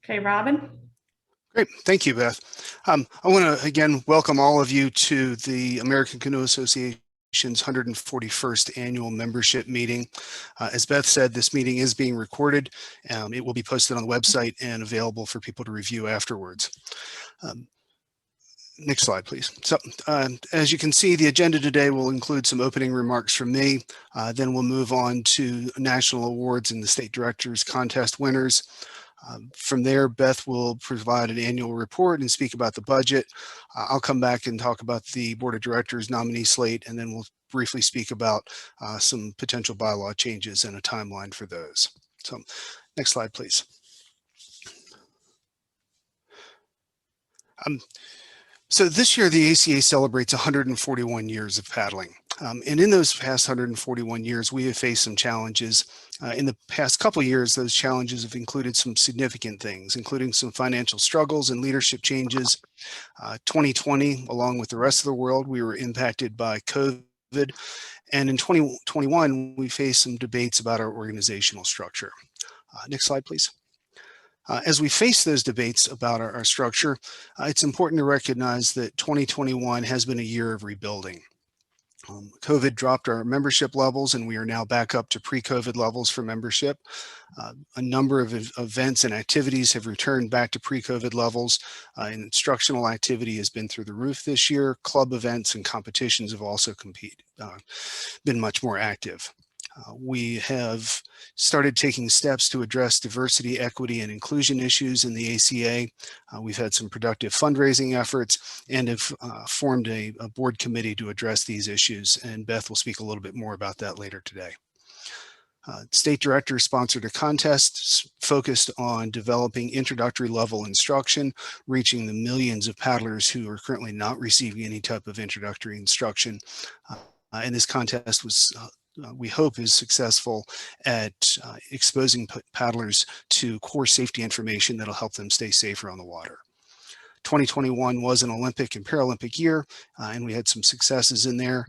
Okay, Robin. Great. Thank you, Beth. I want to again welcome all of you to the American Canoe Association's 141st annual membership meeting. As Beth said, this meeting is being recorded. It will be posted on the website and available for people to review afterwards. Next slide, please. So as you can see, the agenda today will include some opening remarks from me. Then we'll move on to national awards and the state directors contest winners. From there, Beth will provide an annual report and speak about the budget. I'll come back and talk about the board of directors nominee slate, and then we'll briefly speak about some potential bylaw changes and a timeline for those. So next slide, please. So this year, the ACA celebrates 141 years of paddling. And in those past 141 years, we have faced some challenges. In the past couple of years, those challenges have included some significant things, including some financial struggles and leadership changes. 2020, along with the rest of the world, we were impacted by COVID. And in 2021, we faced some debates about our organizational structure. Next slide, please. As we face those debates about our structure, it's important to recognize that 2021 has been a year of rebuilding. COVID dropped our membership levels, and we are now back up to pre-COVID levels for membership. A number of events and activities have returned back to pre-COVID levels. Instructional activity has been through the roof this year. Club events and competitions have also been much more active. We have started taking steps to address diversity, equity, and inclusion issues in the ACA. We've had some productive fundraising efforts and have formed a board committee to address these issues, and Beth will speak a little bit more about that later today. State directors sponsored a contest focused on developing introductory level instruction, reaching the millions of paddlers who are currently not receiving any type of introductory instruction. And this contest was we hope is successful at exposing paddlers to core safety information that'll help them stay safer on the water. 2021 was an Olympic and Paralympic year, and we had some successes in there.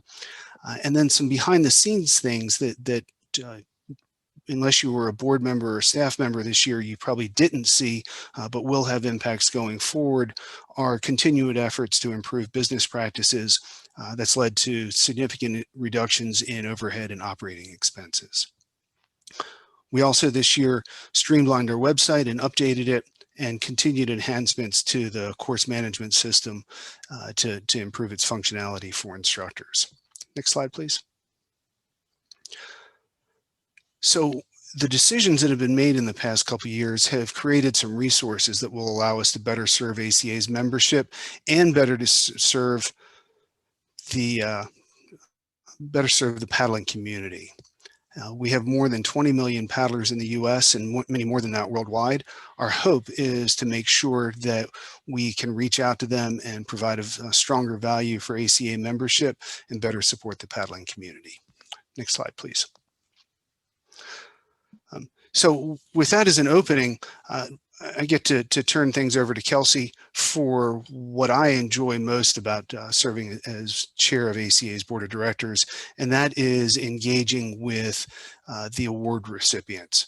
And then some behind the scenes things that unless you were a board member or staff member this year, you probably didn't see, but will have impacts going forward, are continued efforts to improve business practices. That's led to significant reductions in overhead and operating expenses. We also this year streamlined our website and updated it, and continued enhancements to the course management system to improve its functionality for instructors. Next slide, please. So the decisions that have been made in the past couple of years have created some resources that will allow us to better serve ACA's membership and better to serve the paddling community. We have more than 20 million paddlers in the US and many more than that worldwide. Our hope is to make sure that we can reach out to them and provide a stronger value for ACA membership and better support the paddling community. Next slide, please. So with that as an opening, I get to turn things over to Kelsey for what I enjoy most about serving as chair of ACA's board of directors, and that is engaging with the award recipients.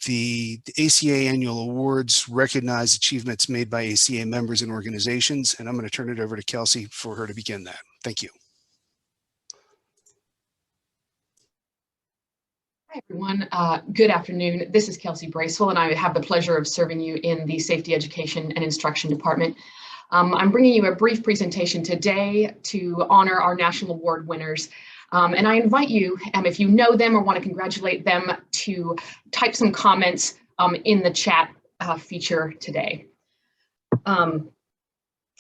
The ACA Annual Awards recognize achievements made by ACA members and organizations, and I'm going to turn it over to Kelsey for her to begin that. Thank you. Hi, everyone. Good afternoon. This is Kelsey Bracewell, and I have the pleasure of serving you in the Safety Education and Instruction Department. I'm bringing you a brief presentation today to honor our National Award winners. And I invite you, if you know them or want to congratulate them, to type some comments in the chat feature today.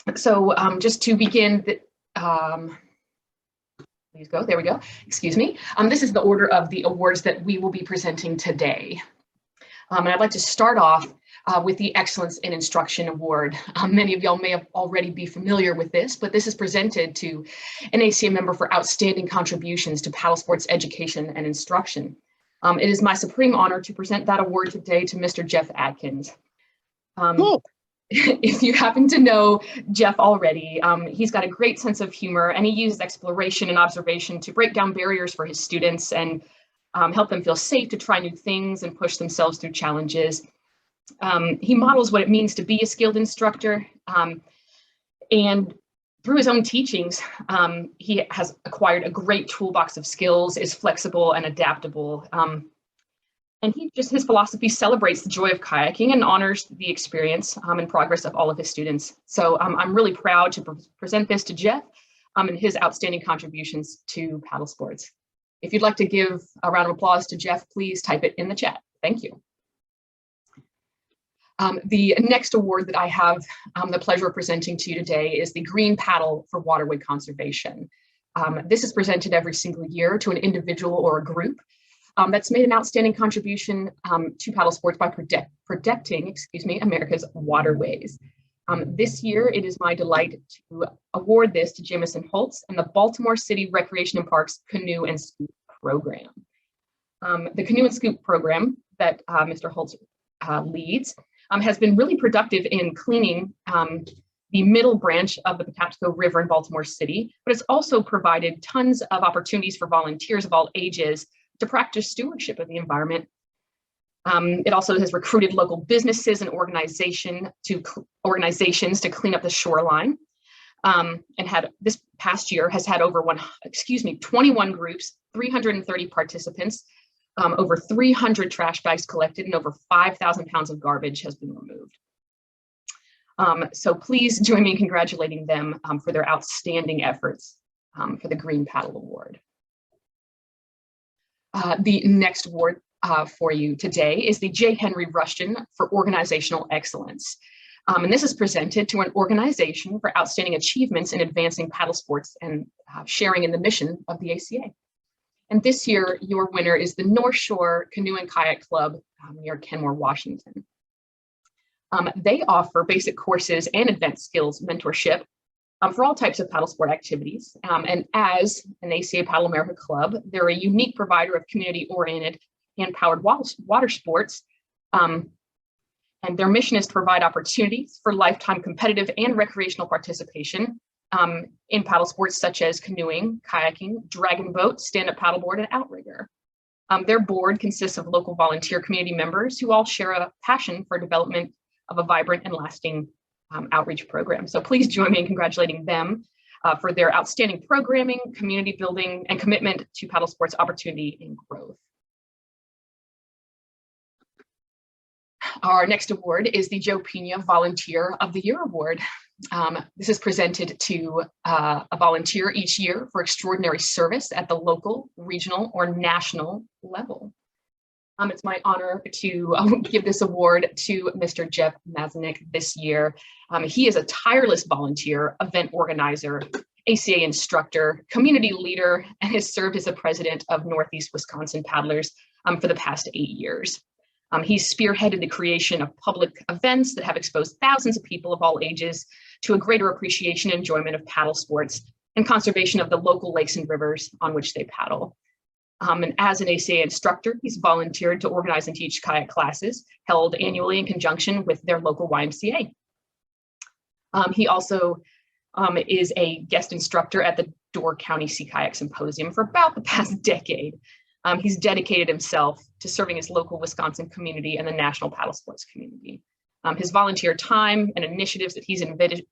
Just to begin, please go, there we go, excuse me. This is the order of the awards that we will be presenting today. And I'd like to start off with the Excellence in Instruction Award. Many of y'all may already be familiar with this, but this is presented to an ACA member for outstanding contributions to paddle sports education and instruction. It is my supreme honor to present that award today to Mr. Jeff Adkins. Cool. If you happen to know Jeff already, he's got a great sense of humor, and he uses exploration and observation to break down barriers for his students and help them feel safe to try new things and push themselves through challenges. He models what it means to be a skilled instructor, and through his own teachings, he has acquired a great toolbox of skills, is flexible and adaptable. And his philosophy celebrates the joy of kayaking and honors the experience and progress of all of his students. So I'm really proud to present this to Jeff and his outstanding contributions to paddle sports. If you'd like to give a round of applause to Jeff, please type it in the chat. Thank you. The next award that I have the pleasure of presenting to you today is the Green Paddle for Waterway Conservation. This is presented every single year to an individual or a group that's made an outstanding contribution to paddle sports by protecting, America's waterways. This year, it is my delight to award this to Jamison Holtz and the Baltimore City Recreation and Parks Canoe and Scoop Program. The Canoe and Scoop program that Mr. Holtz leads has been really productive in cleaning the middle branch of the Patapsco River in Baltimore City, but it's also provided tons of opportunities for volunteers of all ages to practice stewardship of the environment. It also has recruited local businesses and organizations to clean up the shoreline, and this past year has had over 21 groups, 330 participants, over 300 trash bags collected, and over 5,000 pounds of garbage has been removed. So please join me in congratulating them for their outstanding efforts for the Green Paddle Award. The next award for you today is the J. Henry Rushton for Organizational Excellence. And this is presented to an organization for outstanding achievements in advancing paddle sports and sharing in the mission of the ACA. And this year, your winner is the North Shore Canoe and Kayak Club near Kenmore, Washington. They offer basic courses and advanced skills mentorship for all types of paddle sport activities. And as an ACA Paddle America Club, they're a unique provider of community-oriented hand-powered water sports. And their mission is to provide opportunities for lifetime competitive and recreational participation in paddle sports such as canoeing, kayaking, dragon boat, stand-up paddleboard, and outrigger. Their board consists of local volunteer community members who all share a passion for development of a vibrant and lasting outreach program. So please join me in congratulating them for their outstanding programming, community building, and commitment to paddle sports opportunity and growth. Our next award is the Joe Pena Volunteer of the Year Award. This is presented to a volunteer each year for extraordinary service at the local, regional, or national level. It's my honor to give this award to Mr. Jeff Mazanik this year. He is a tireless volunteer, event organizer, ACA instructor, community leader, and has served as the president of Northeast Wisconsin Paddlers for the past 8 years. He's spearheaded the creation of public events that have exposed thousands of people of all ages to a greater appreciation and enjoyment of paddle sports and conservation of the local lakes and rivers on which they paddle. And as an ACA instructor, he's volunteered to organize and teach kayak classes held annually in conjunction with their local YMCA. He also is a guest instructor at the Door County Sea Kayak Symposium for about the past decade. He's dedicated himself to serving his local Wisconsin community and the national paddle sports community. His volunteer time and initiatives that he's envisioned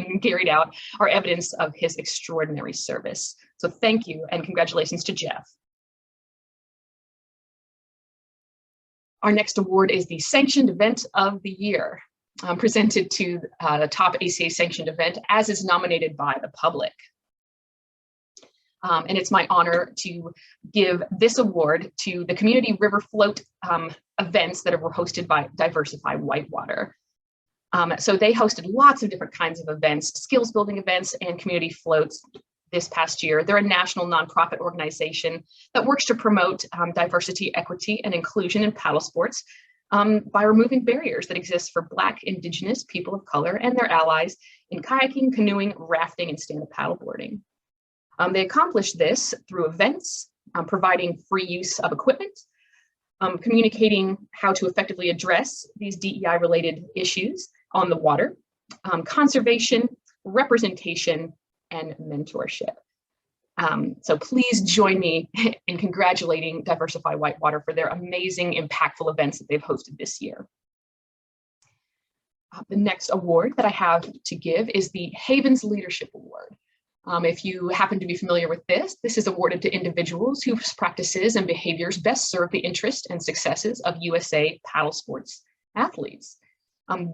and carried out are evidence of his extraordinary service. So thank you and congratulations to Jeff. Our next award is the Sanctioned Event of the Year, presented to the top ACA sanctioned event as is nominated by the public. And it's my honor to give this award to the community river float events that were hosted by Diversify Whitewater. So they hosted lots of different kinds of events, skills building events and community floats this past year. They're a national nonprofit organization that works to promote diversity, equity, and inclusion in paddle sports by removing barriers that exist for Black, Indigenous, people of color, and their allies in kayaking, canoeing, rafting, and stand-up paddleboarding. They accomplish this through events, providing free use of equipment, communicating how to effectively address these DEI-related issues on the water, conservation, representation, and mentorship. So please join me in congratulating Diversify Whitewater for their amazing, impactful events that they've hosted this year. The next award that I have to give is the Havens Leadership Award. If you happen to be familiar with this is awarded to individuals whose practices and behaviors best serve the interests and successes of USA paddle sports athletes.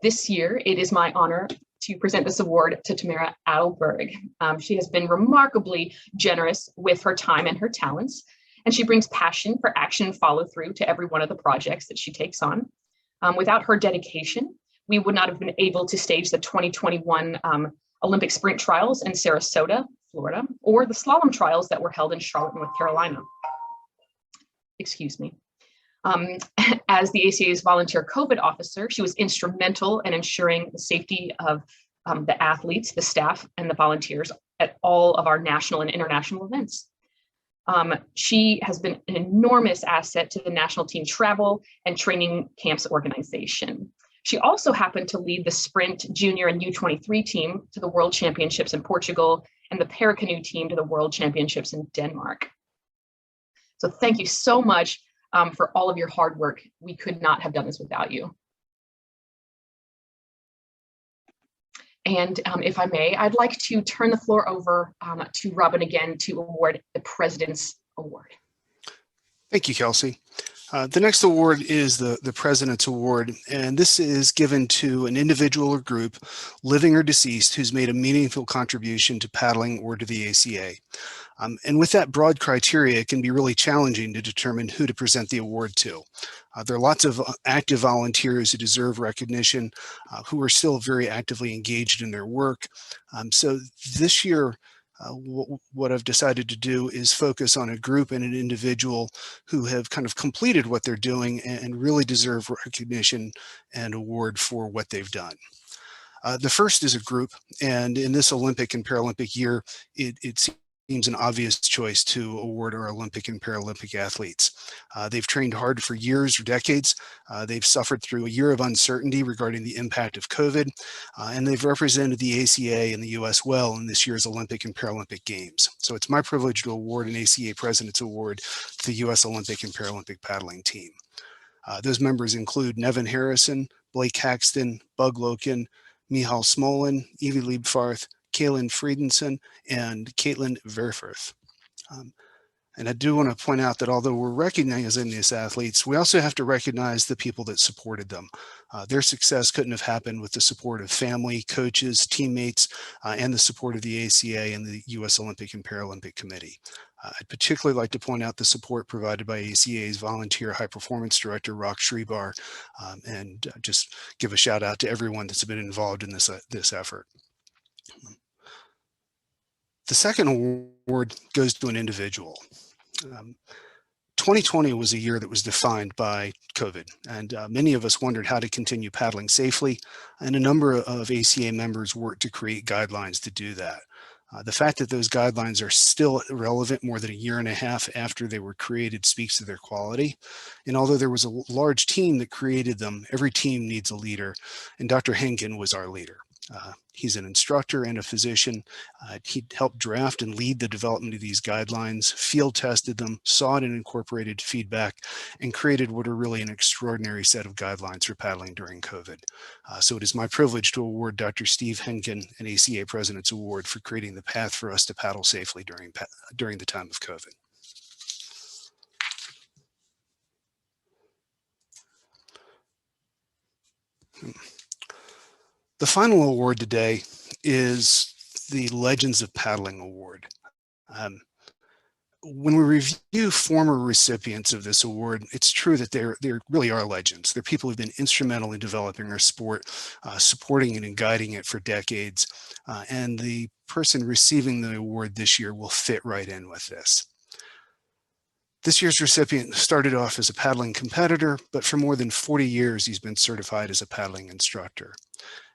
This year, it is my honor to present this award to Tamara Adelberg. She has been remarkably generous with her time and her talents, and she brings passion for action and follow through to every one of the projects that she takes on. Without her dedication, we would not have been able to stage the 2021 Olympic sprint trials in Sarasota, Florida, or the slalom trials that were held in Charlotte, North Carolina. Excuse me. As the ACA's volunteer COVID officer, she was instrumental in ensuring the safety of the athletes, the staff, and the volunteers at all of our national and international events. She has been an enormous asset to the national team travel and training camps organization. She also happened to lead the sprint junior and U23 team to the World Championships in Portugal and the paracanoe team to the World Championships in Denmark. So thank you so much for all of your hard work. We could not have done this without you. And if I may, I'd like to turn the floor over to Robin again to award the President's Award. Thank you, Kelsey. The next award is the President's Award, and this is given to an individual or group, living or deceased, who's made a meaningful contribution to paddling or to the ACA. And with that broad criteria, it can be really challenging to determine who to present the award to. There are lots of active volunteers who deserve recognition, who are still very actively engaged in their work. So this year, what I've decided to do is focus on a group and an individual who have kind of completed what they're doing and really deserve recognition and award for what they've done. The first is a group, and in this Olympic and Paralympic year, it seems an obvious choice to award our Olympic and Paralympic athletes. They've trained hard for years or decades. They've suffered through a year of uncertainty regarding the impact of COVID, and they've represented the ACA and the US well in this year's Olympic and Paralympic Games. So it's my privilege to award an ACA President's Award to the US Olympic and Paralympic paddling team. Those members include Nevin Harrison, Blake Haxton, Bug Loken, Michal Smolin, Evie Leapfarth, Kaelin Friedensen, and Kaelin Friedensen. And I do want to point out that although we're recognizing these athletes, we also have to recognize the people that supported them. Their success couldn't have happened with the support of family, coaches, teammates, and the support of the ACA and the US Olympic and Paralympic Committee. I'd particularly like to point out the support provided by ACA's volunteer high performance director, Rock Shribar, and just give a shout out to everyone that's been involved in this effort. The second award goes to an individual. 2020 was a year that was defined by COVID, and many of us wondered how to continue paddling safely, and a number of ACA members worked to create guidelines to do that. The fact that those guidelines are still relevant more than a year and a half after they were created speaks to their quality. And although there was a large team that created them, every team needs a leader, and Dr. Henkin was our leader. He's an instructor and a physician. He helped draft and lead the development of these guidelines, field tested them, sought and incorporated feedback, and created what are really an extraordinary set of guidelines for paddling during COVID. So it is my privilege to award Dr. Steve Henkin an ACA President's Award for creating the path for us to paddle safely during the time of COVID. The final award today is the Legends of Paddling Award. When we review former recipients of this award, it's true that they really are legends. They're people who've been instrumental in developing our sport, supporting it and guiding it for decades. And the person receiving the award this year will fit right in with this. This year's recipient started off as a paddling competitor, but for more than 40 years, he's been certified as a paddling instructor.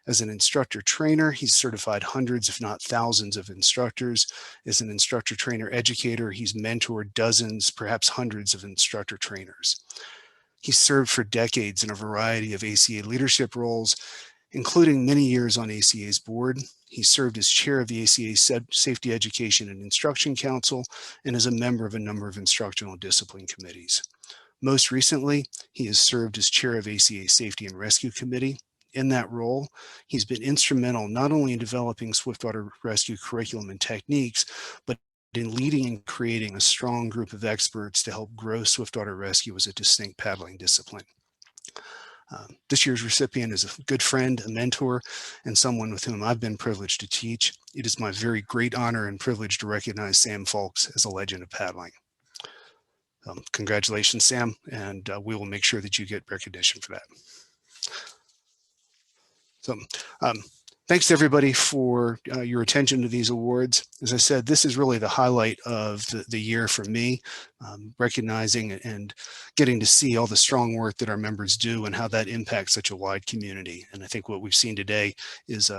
As an instructor trainer, he's certified hundreds, if not thousands of instructors. As an instructor trainer educator, he's mentored dozens, perhaps hundreds of instructor trainers. He's served for decades in a variety of ACA leadership roles, Including many years on ACA's board, he served as chair of the ACA Safety Education and Instruction Council and is a member of a number of instructional discipline committees. Most recently, he has served as chair of ACA Safety and Rescue Committee. In that role, he's been instrumental not only in developing swiftwater rescue curriculum and techniques, but in leading and creating a strong group of experts to help grow swiftwater rescue as a distinct paddling discipline. This year's recipient is a good friend, a mentor, and someone with whom I've been privileged to teach. It is my very great honor and privilege to recognize Sam Folks as a legend of paddling. Congratulations, Sam, and we will make sure that you get recognition for that. So thanks to everybody for your attention to these awards. As I said, this is really the highlight of the year for me, recognizing and getting to see all the strong work that our members do and how that impacts such a wide community. And I think what we've seen today is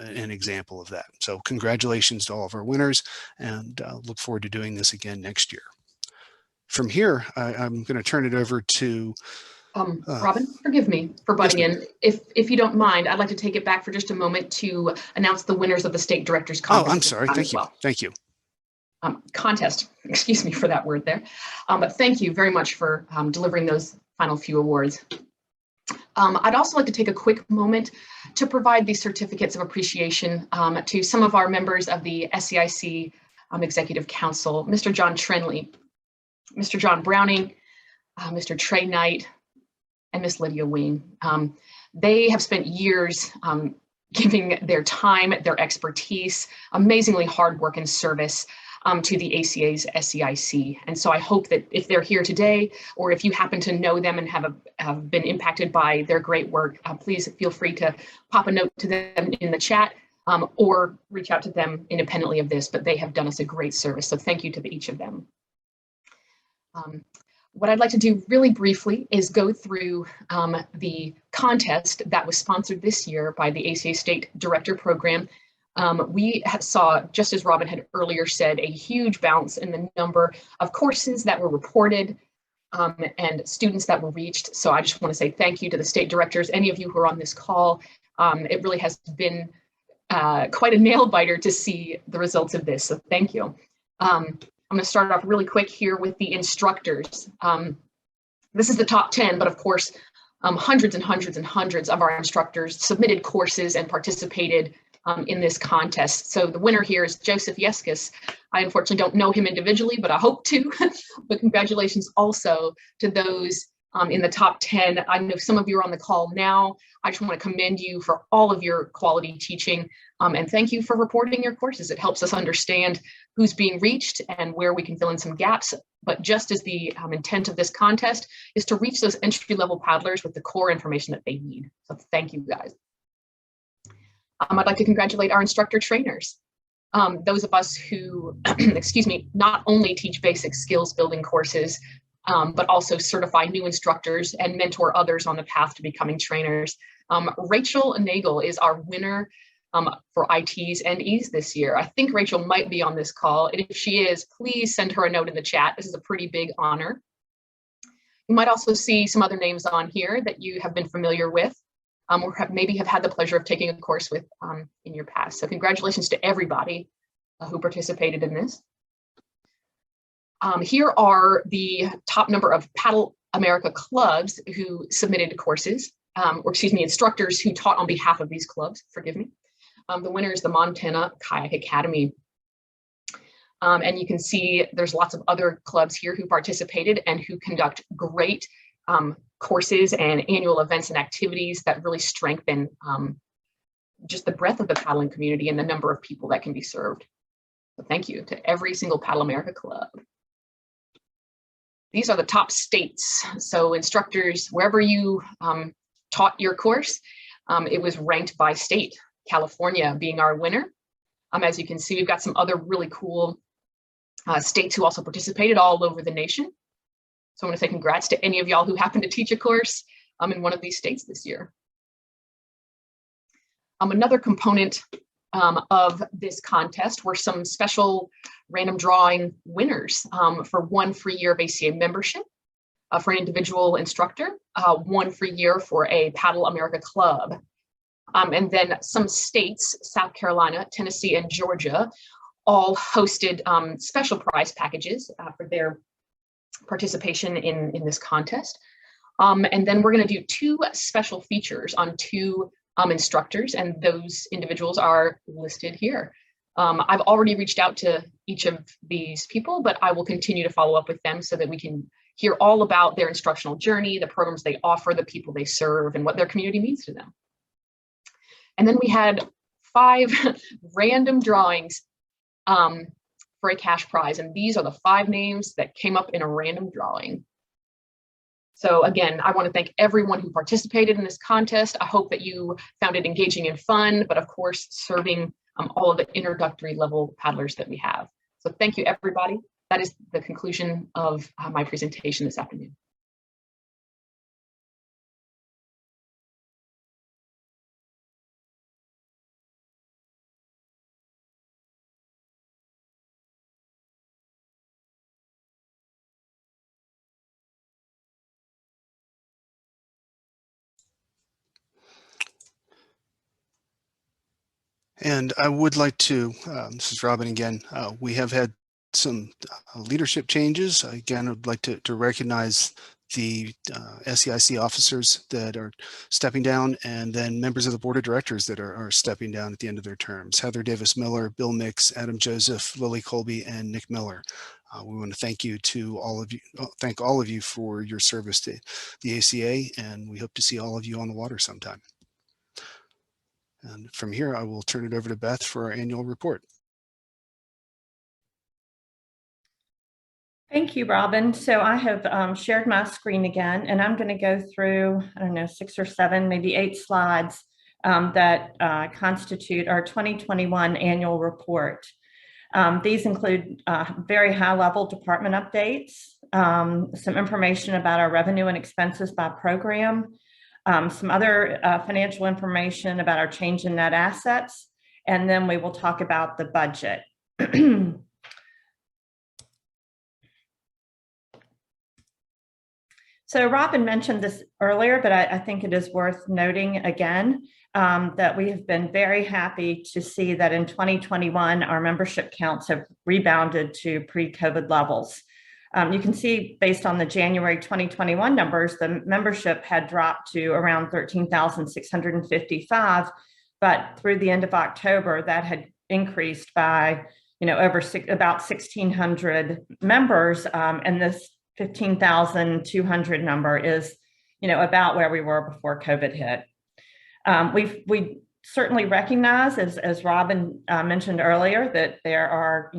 an example of that. So congratulations to all of our winners, and look forward to doing this again next year. From here, I'm going to turn it over to Robin, forgive me for butting in. If you don't mind, I'd like to take it back for just a moment to announce the winners of the State Directors Conference. Oh, I'm sorry. Thank you. Well. Thank you. Contest, excuse me for that word there. But thank you very much for delivering those final few awards. I'd also like to take a quick moment to provide these certificates of appreciation to some of our members of the SCIC Executive Council, Mr. John Trenley, Mr. John Browning, Mr. Trey Knight, and Miss Lydia Wing. They have spent years giving their time, their expertise, amazingly hard work and service to the ACA's SCIC. And so I hope that if they're here today, or if you happen to know them and have been impacted by their great work, please feel free to pop a note to them in the chat or reach out to them independently of this, but they have done us a great service. So thank you to each of them. What I'd like to do really briefly is go through the contest that was sponsored this year by the ACA State Director Program. We saw, just as Robin had earlier said, a huge bounce in the number of courses that were reported and students that were reached. So I just want to say thank you to the state directors, any of you who are on this call. It really has been quite a nail biter to see the results of this, so thank you. I'm going to start off really quick here with the instructors. This is the top 10, but of course, hundreds and hundreds and hundreds of our instructors submitted courses and participated in this contest. So the winner here is Joseph Yeskis. I unfortunately don't know him individually, but I hope to. But congratulations also to those in the top 10. I know some of you are on the call now. I just want to commend you for all of your quality teaching and thank you for reporting your courses. It helps us understand who's being reached and where we can fill in some gaps. But just as the intent of this contest is to reach those entry-level paddlers with the core information that they need. So thank you guys. I'd like to congratulate our instructor trainers. Those of us who, excuse me, not only teach basic skills building courses, but also certify new instructors and mentor others on the path to becoming trainers. Rachel Nagel is our winner for ITs and Es this year. I think Rachel might be on this call, and if she is, please send her a note in the chat. This is a pretty big honor. You might also see some other names on here that you have been familiar with, or maybe have had the pleasure of taking a course with in your past. So congratulations to everybody who participated in this. Here are the top number of Paddle America clubs who submitted courses, or excuse me, instructors who taught on behalf of these clubs, forgive me. The winner is the Montana Kayak Academy. And you can see there's lots of other clubs here who participated and who conduct great courses and annual events and activities that really strengthen just the breadth of the paddling community and the number of people that can be served. So thank you to every single Paddle America club. These are the top states. So instructors, wherever you taught your course, it was ranked by state. California being our winner. As you can see, we've got some other really cool states who also participated all over the nation. So I want to say congrats to any of y'all who happened to teach a course in one of these states this year. Another component of this contest were some special random drawing winners for 1 free year of ACA membership for an individual instructor, 1 free year for a Paddle America club. And then some states, South Carolina, Tennessee, and Georgia, all hosted special prize packages for their participation in this contest. And then we're going to do 2 special features on 2 instructors, and those individuals are listed here. I've already reached out to each of these people, but I will continue to follow up with them so that we can hear all about their instructional journey, the programs they offer, the people they serve, and what their community means to them. And then we had 5 random drawings for a cash prize, and these are the 5 names that came up in a random drawing. So again, I want to thank everyone who participated in this contest. I hope that you found it engaging and fun, but of course, serving all of the introductory level paddlers that we have. So thank you, everybody. That is the conclusion of my presentation this afternoon. And I would like to, this is Robin again, we have had some leadership changes. Again, I'd like to recognize the SEIC officers that are stepping down, and then members of the board of directors that are stepping down at the end of their terms. Heather Davis Miller, Bill Mix, Adam Joseph, Lily Colby, and Nick Miller. We want to thank you to all of you, thank all of you for your service to the ACA, and we hope to see all of you on the water sometime. And from here, I will turn it over to Beth for our annual report. Thank you, Robin. So I have shared my screen again, and I'm going to go through, I don't know, 6 or 7, maybe 8 slides that constitute our 2021 annual report. These include very high-level department updates, some information about our revenue and expenses by program, some other financial information about our change in net assets, and then we will talk about the budget. So Robin mentioned this earlier, but I think it is worth noting again that we have been very happy to see that in 2021, our membership counts have rebounded to pre-COVID levels. You can see based on the January 2021 numbers, the membership had dropped to around 13,655, but through the end of October, that had increased by, over about 1,600 members, and this 15,200 number is, about where we were before COVID hit. We certainly recognize, as Robin mentioned earlier, that there are,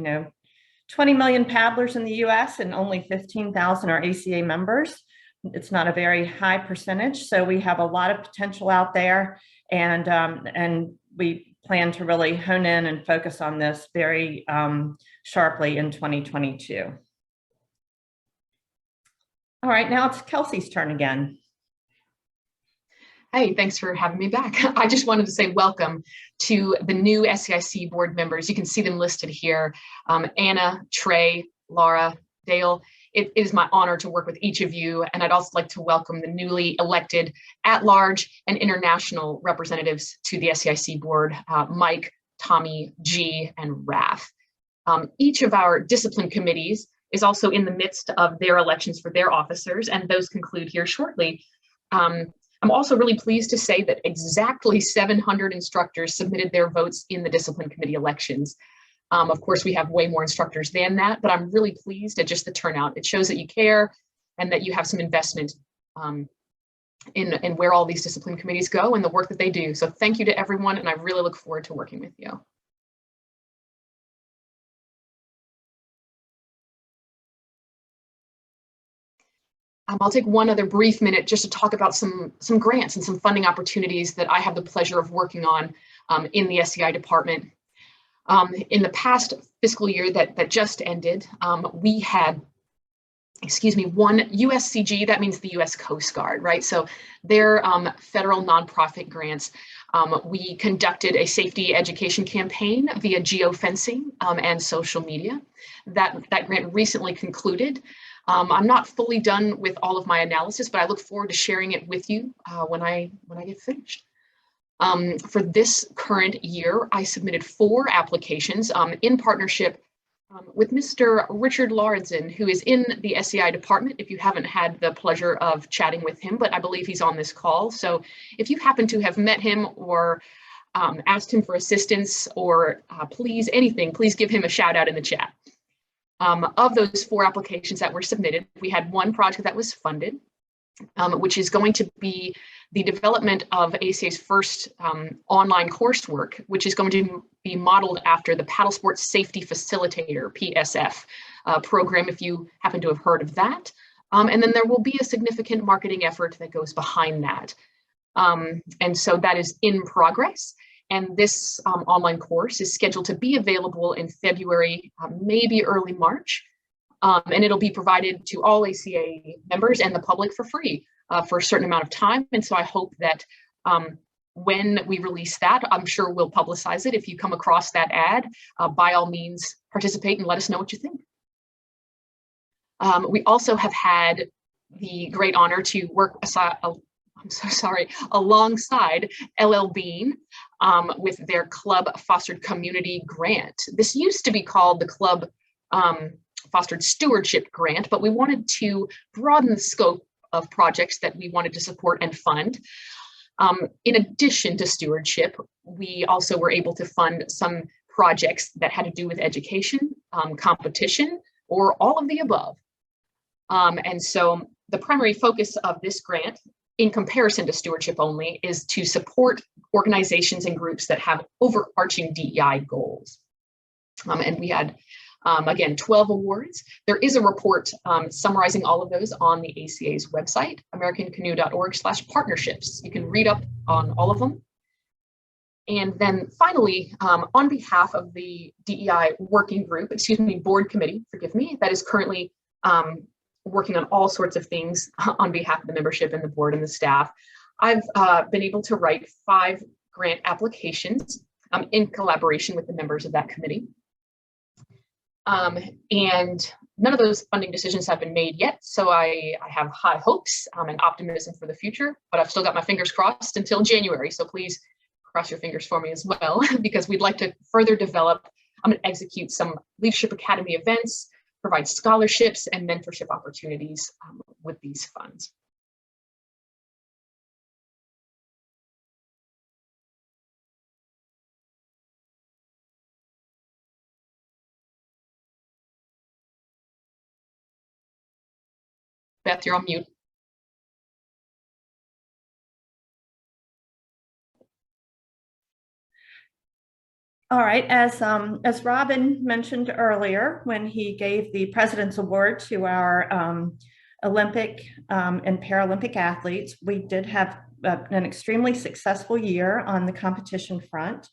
20 million paddlers in the US and only 15,000 are ACA members. It's not a very high percentage, so we have a lot of potential out there, and we plan to really hone in and focus on this very sharply in 2022. All right, now it's Kelsey's turn again. Hey, thanks for having me back. I just wanted to say welcome to the new SEIC board members. You can see them listed here. Anna, Trey, Laura, Dale. It is my honor to work with each of you, and I'd also like to welcome the newly elected at-large and international representatives to the SEIC board, Mike, Tommy, G, and Raph. Each of our discipline committees is also in the midst of their elections for their officers, and those conclude here shortly. I'm also really pleased to say that exactly 700 instructors submitted their votes in the discipline committee elections. Of course, we have way more instructors than that, but I'm really pleased at just the turnout. It shows that you care and that you have some investment in where all these discipline committees go and the work that they do. So thank you to everyone, and I really look forward to working with you. I'll take one other brief minute just to talk about some grants and some funding opportunities that I have the pleasure of working on in the SEI department. In the past fiscal year that just ended, we had, one USCG, that means the US Coast Guard, right? So their federal nonprofit grants. We conducted a safety education campaign via geofencing and social media. That grant recently concluded. I'm not fully done with all of my analysis, but I look forward to sharing it with you when I get finished. For this current year, I submitted 4 applications in partnership with Mr. Richard Lauridsen, who is in the SEI department, if you haven't had the pleasure of chatting with him, but I believe he's on this call. So if you happen to have met him or asked him for assistance or please give him a shout out in the chat. Of those 4 applications that were submitted, we had one project that was funded, which is going to be the development of ACA's first online coursework, which is going to be modeled after the Paddle Sports Safety Facilitator, PSF, program, if you happen to have heard of that. And then there will be a significant marketing effort that goes behind that. And so that is in progress. And this online course is scheduled to be available in February, maybe early March. And it'll be provided to all ACA members and the public for free for a certain amount of time. And so I hope that when we release that, I'm sure we'll publicize it. If you come across that ad, by all means, participate and let us know what you think. We also have had the great honor to work alongside LL Bean with their Club Fostered Community Grant. This used to be called the Club Fostered Stewardship Grant, but we wanted to broaden the scope of projects that we wanted to support and fund. In addition to stewardship, we also were able to fund some projects that had to do with education, competition, or all of the above. And so the primary focus of this grant, in comparison to stewardship only, is to support organizations and groups that have overarching DEI goals. And we had, again, 12 awards. There is a report summarizing all of those on the ACA's website, americancanoe.org/partnerships. You can read up on all of them. And then finally, on behalf of the DEI working group, board committee, that is currently working on all sorts of things on behalf of the membership and the board and the staff, I've been able to write 5 grant applications in collaboration with the members of that committee. And none of those funding decisions have been made yet, so I have high hopes and optimism for the future, but I've still got my fingers crossed until January, so please cross your fingers for me as well, because we'd like to further develop and execute some Leadership Academy events, provide scholarships and mentorship opportunities with these funds. Beth, you're on mute. All right, as Robin mentioned earlier, when he gave the President's Award to our Olympic and Paralympic athletes, we did have an extremely successful year on the competition front.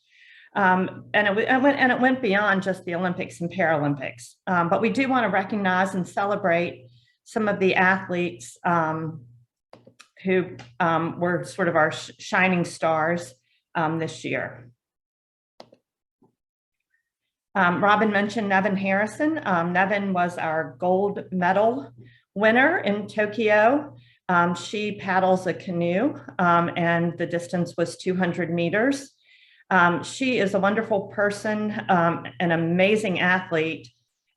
And it went beyond just the Olympics and Paralympics. But we do want to recognize and celebrate some of the athletes who were sort of our shining stars this year. Robin mentioned Nevin Harrison. Nevin was our gold medal winner in Tokyo. She paddles a canoe and the distance was 200 meters. She is a wonderful person, an amazing athlete,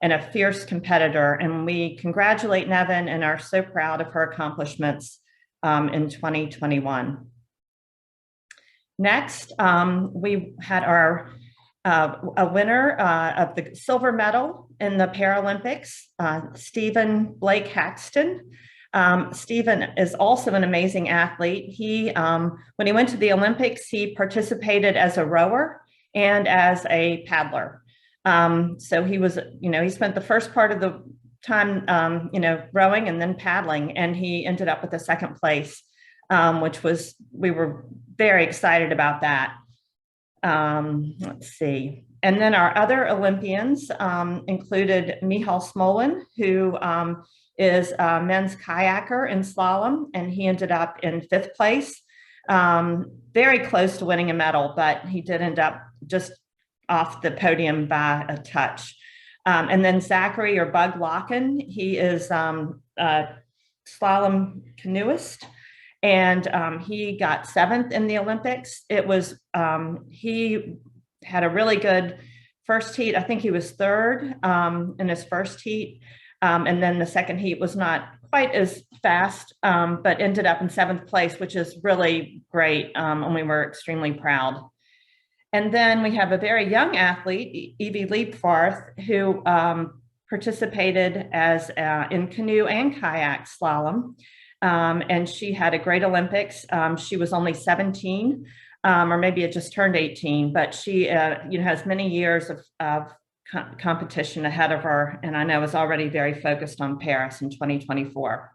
and a fierce competitor. And we congratulate Nevin and are so proud of her accomplishments in 2021. Next, we had a winner of the silver medal in the Paralympics, Stephen Blake Haxton. Stephen is also an amazing athlete. He, when he went to the Olympics, he participated as a rower and as a paddler. So he was, he spent the first part of the time, rowing and then paddling, and he ended up with the second place, we were very excited about that. Let's see. And then our other Olympians included Michal Smolin, who is a men's kayaker in slalom, and he ended up in 5th place. Very close to winning a medal, but he did end up just off the podium by a touch. And then Zachary or Bug Locken, he is a slalom canoeist, And he got 7th in the Olympics. It was, he had a really good first heat. I think he was 3rd in his first heat. And then the second heat was not quite as fast, but ended up in 7th place, which is really great. And we were extremely proud. And then we have a very young athlete, Evie Leapfarth, who participated as in canoe and kayak slalom. And she had a great Olympics. She was only 17, or maybe it just turned 18, but she has many years of competition ahead of her, and I know is already very focused on Paris in 2024.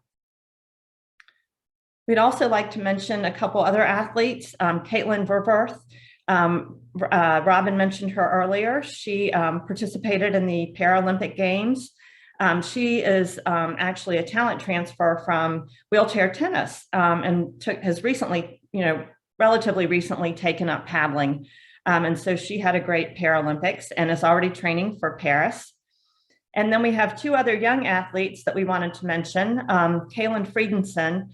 We'd also like to mention a couple other athletes. Kaelin Friedensen, Robin mentioned her earlier. She participated in the Paralympic Games. She is actually a talent transfer from wheelchair tennis, and has recently, relatively recently taken up paddling. And so she had a great Paralympics and is already training for Paris. And then we have 2 other young athletes that we wanted to mention. Kaelin Friedensen,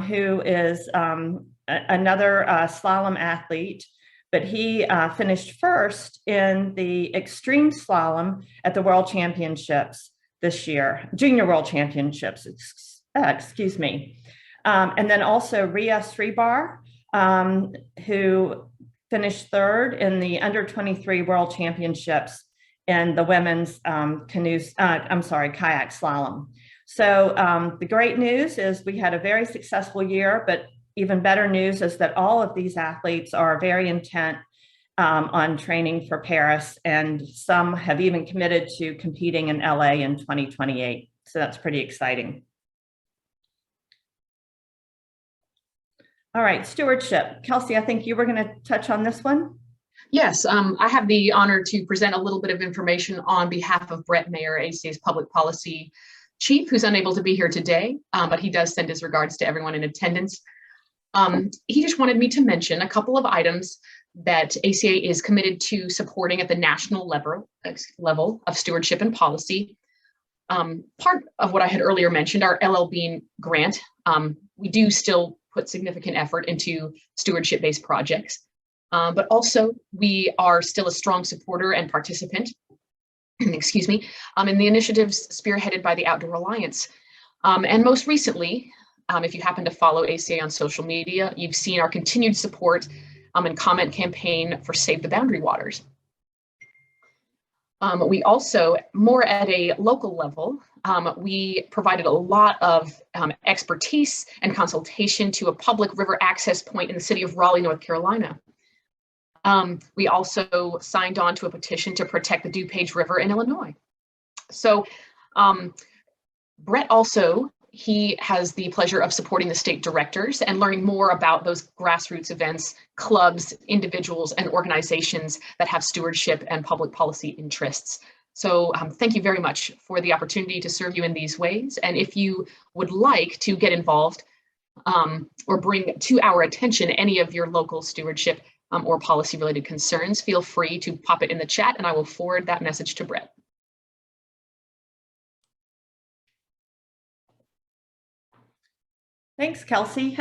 who is another slalom athlete, but he finished 1st in the extreme slalom at the World Championships this year, Junior World Championships, excuse me. And then also Ria Sribar, who finished 3rd in the under 23 World Championships in the women's kayak slalom. So the great news is we had a very successful year, but even better news is that all of these athletes are very intent on training for Paris, and some have even committed to competing in LA in 2028. So that's pretty exciting. All right, stewardship. Kelsey, I think you were going to touch on this one. Yes, I have the honor to present a little bit of information on behalf of Brett Mayer, ACA's Public Policy Chief, who's unable to be here today, but he does send his regards to everyone in attendance. He just wanted me to mention a couple of items that ACA is committed to supporting at the national level of stewardship and policy. Part of what I had earlier mentioned, our LLB grant, we do still put significant effort into stewardship-based projects, but also we are still a strong supporter and participant, excuse me, in the initiatives spearheaded by the Outdoor Alliance. And most recently, if you happen to follow ACA on social media, you've seen our continued support and comment campaign for Save the Boundary Waters. We also, more at a local level, we provided a lot of expertise and consultation to a public river access point in the city of Raleigh, North Carolina. We also signed on to a petition to protect the DuPage River in Illinois. So Brett also, he has the pleasure of supporting the state directors and learning more about those grassroots events, clubs, individuals, and organizations that have stewardship and public policy interests. So thank you very much for the opportunity to serve you in these ways. And if you would like to get involved or bring to our attention any of your local stewardship or policy related concerns, feel free to pop it in the chat and I will forward that message to Brett. Thanks, Kelsey.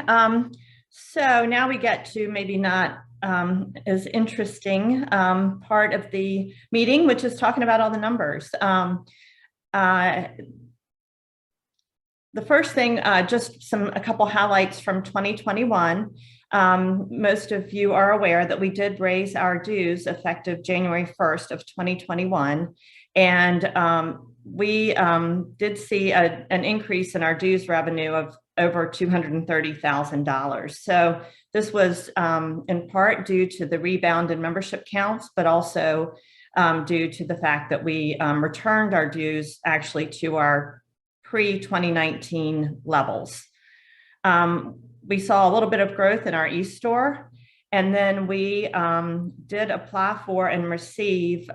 So now we get to maybe not as interesting part of the meeting, which is talking about all the numbers. The first thing, just a couple highlights from 2021. Most of you are aware that we did raise our dues effective January 1st of 2021. And we did see an increase in our dues revenue of over $230,000. So this was in part due to the rebound in membership counts, but also due to the fact that we returned our dues actually to our pre-2019 levels. We saw a little bit of growth in our e-store, and then we did apply for and receive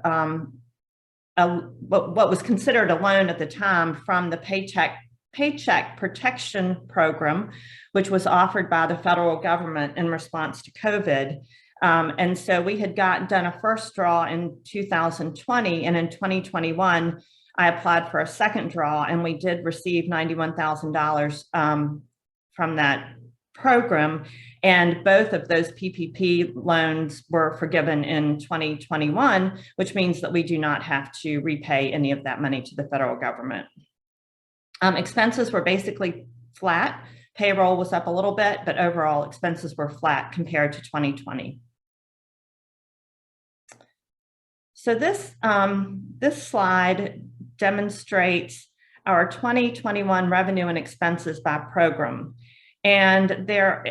what was considered a loan at the time from the Paycheck Protection Program, which was offered by the federal government in response to COVID. And so we had done a first draw in 2020, and in 2021, I applied for a second draw, and we did receive $91,000 from that program. And both of those PPP loans were forgiven in 2021, which means that we do not have to repay any of that money to the federal government. Expenses were basically flat. Payroll was up a little bit, but overall expenses were flat compared to 2020. So this slide demonstrates our 2021 revenue and expenses by program. And there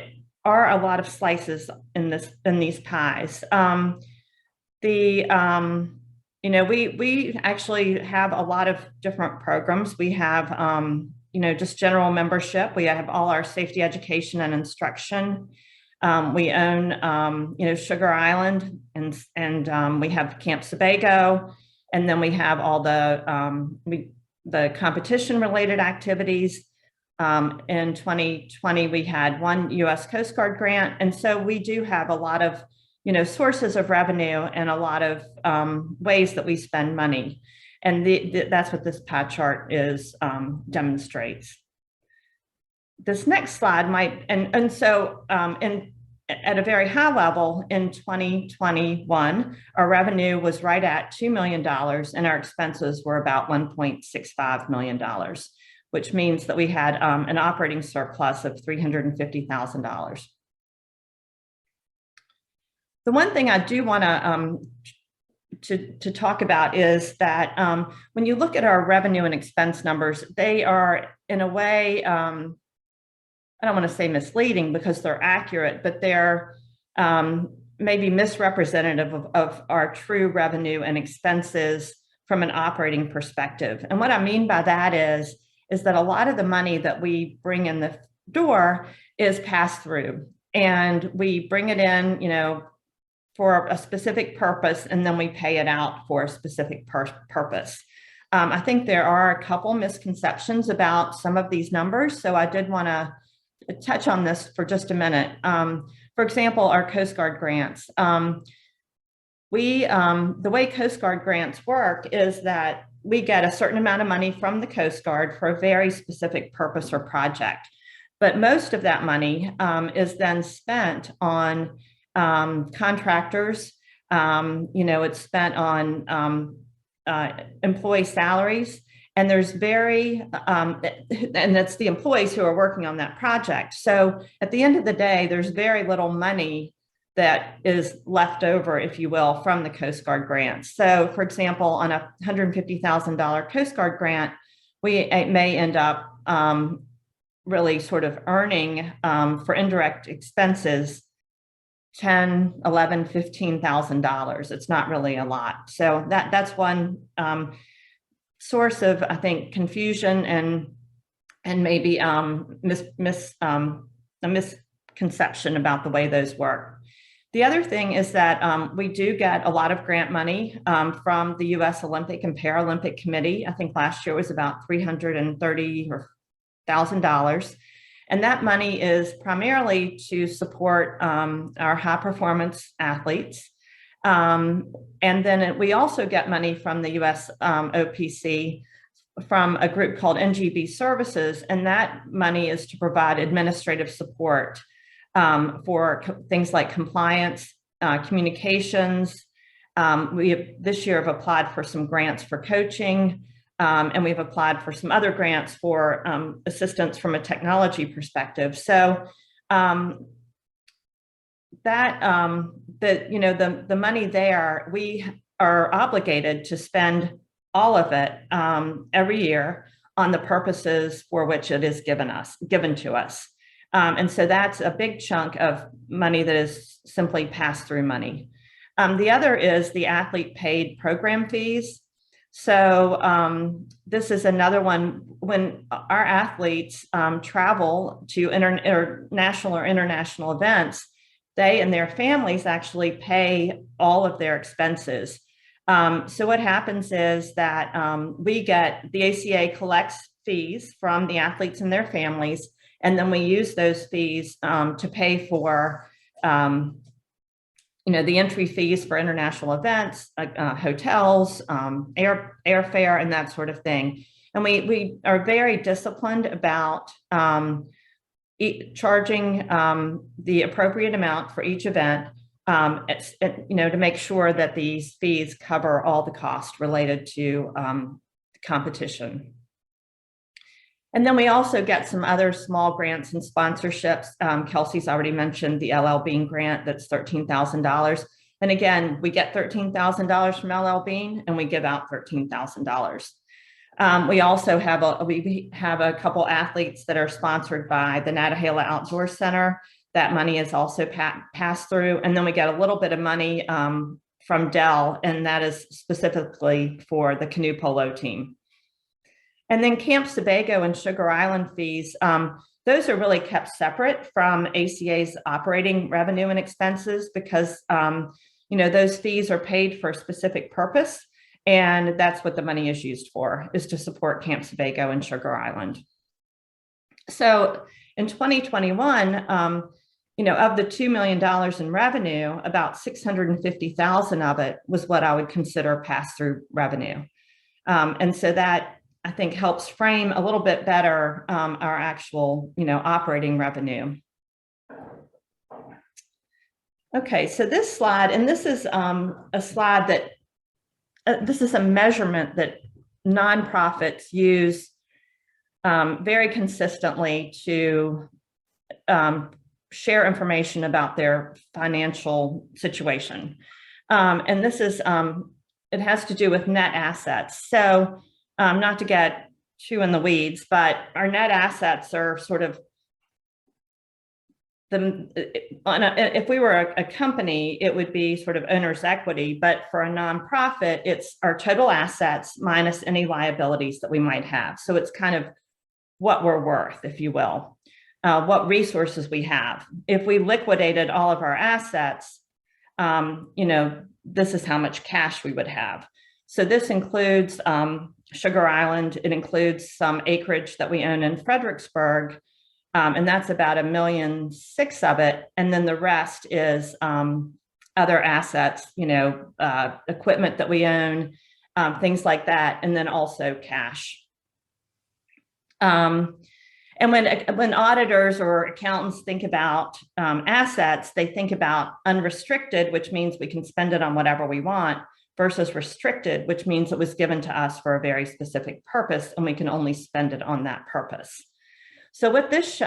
are a lot of slices in these pies. We actually have a lot of different programs. We have just general membership. We have all our safety education and instruction. We own Sugar Island, and we have Camp Sebago, and then we have all the competition related activities. In 2020, we had one U.S. Coast Guard grant. And so we do have a lot of, sources of revenue and a lot of ways that we spend money. And that's what this pie chart demonstrates. This next slide might, at a very high level in 2021, our revenue was right at $2 million and our expenses were about $1.65 million. Which means that we had an operating surplus of $350,000. The one thing I do want to talk about is that when you look at our revenue and expense numbers, they are in a way, I don't want to say misleading because they're accurate, but they're maybe misrepresentative of our true revenue and expenses from an operating perspective. And what I mean by that is that a lot of the money that we bring in the door is passed through, and we bring it in, for a specific purpose, and then we pay it out for a specific purpose. I think there are a couple misconceptions about some of these numbers, so I did want to touch on this for just a minute. For example, our Coast Guard grants. The way Coast Guard grants work is that we get a certain amount of money from the Coast Guard for a very specific purpose or project. But most of that money is then spent on contractors. It's spent on employee salaries. And there's and that's the employees who are working on that project. So at the end of the day, there's very little money that is left over, if you will, from the Coast Guard grants. So for example, on a $150,000 Coast Guard grant, we may end up really sort of earning for indirect expenses, $10,000, $11,000, $15,000. It's not really a lot. So that's one source of, I think, confusion and maybe a misconception about the way those work. The other thing is that we do get a lot of grant money from the U.S. Olympic and Paralympic Committee. I think last year was about $330,000. And that money is primarily to support our high performance athletes. And then we also get money from the U.S. OPC from a group called NGB Services. And that money is to provide administrative support for things like compliance, communications. We this year have applied for some grants for coaching, and we've applied for some other grants for assistance from a technology perspective. So the money there, we are obligated to spend all of it every year on the purposes for which it is given to us. And so that's a big chunk of money that is simply pass-through money. The other is the athlete paid program fees. So this is another one. When our athletes travel to national or international events, they and their families actually pay all of their expenses. So what happens is that the ACA collects fees from the athletes and their families, and then we use those fees to pay for, the entry fees for international events, hotels, airfare, and that sort of thing. And we are very disciplined about charging the appropriate amount for each event, to make sure that these fees cover all the costs related to competition. And then we also get some other small grants and sponsorships. Kelsey's already mentioned the LL Bean grant, that's $13,000. And again, we get $13,000 from LL Bean and we give out $13,000. We also have a couple athletes that are sponsored by the Nantahala Outdoor Center. That money is also passed through. And then we get a little bit of money from Dell, and that is specifically for the canoe polo team. And then Camp Sebago and Sugar Island fees, those are really kept separate from ACA's operating revenue and expenses because, those fees are paid for a specific purpose. And that's what the money is used for, is to support Camp Sebago and Sugar Island. So in 2021, of the $2 million in revenue, about $650,000 of it was what I would consider pass-through revenue. And so that, I think, helps frame a little bit better our actual, operating revenue. Okay, so this slide, and this is a slide that, this is a measurement that nonprofits use very consistently to share information about their financial situation. And this is, it has to do with net assets. So not to get too in the weeds, but our net assets are sort of, if we were a company, it would be sort of owner's equity, but for a nonprofit, it's our total assets minus any liabilities that we might have. So it's kind of what we're worth, if you will, what resources we have. If we liquidated all of our assets, this is how much cash we would have. So this includes Sugar Island. It includes some acreage that we own in Fredericksburg. And that's about $1.6 million of it. And then the rest is other assets, equipment that we own, things like that, and then also cash. And when auditors or accountants think about assets, they think about unrestricted, which means we can spend it on whatever we want, versus restricted, which means it was given to us for a very specific purpose, and we can only spend it on that purpose. So what this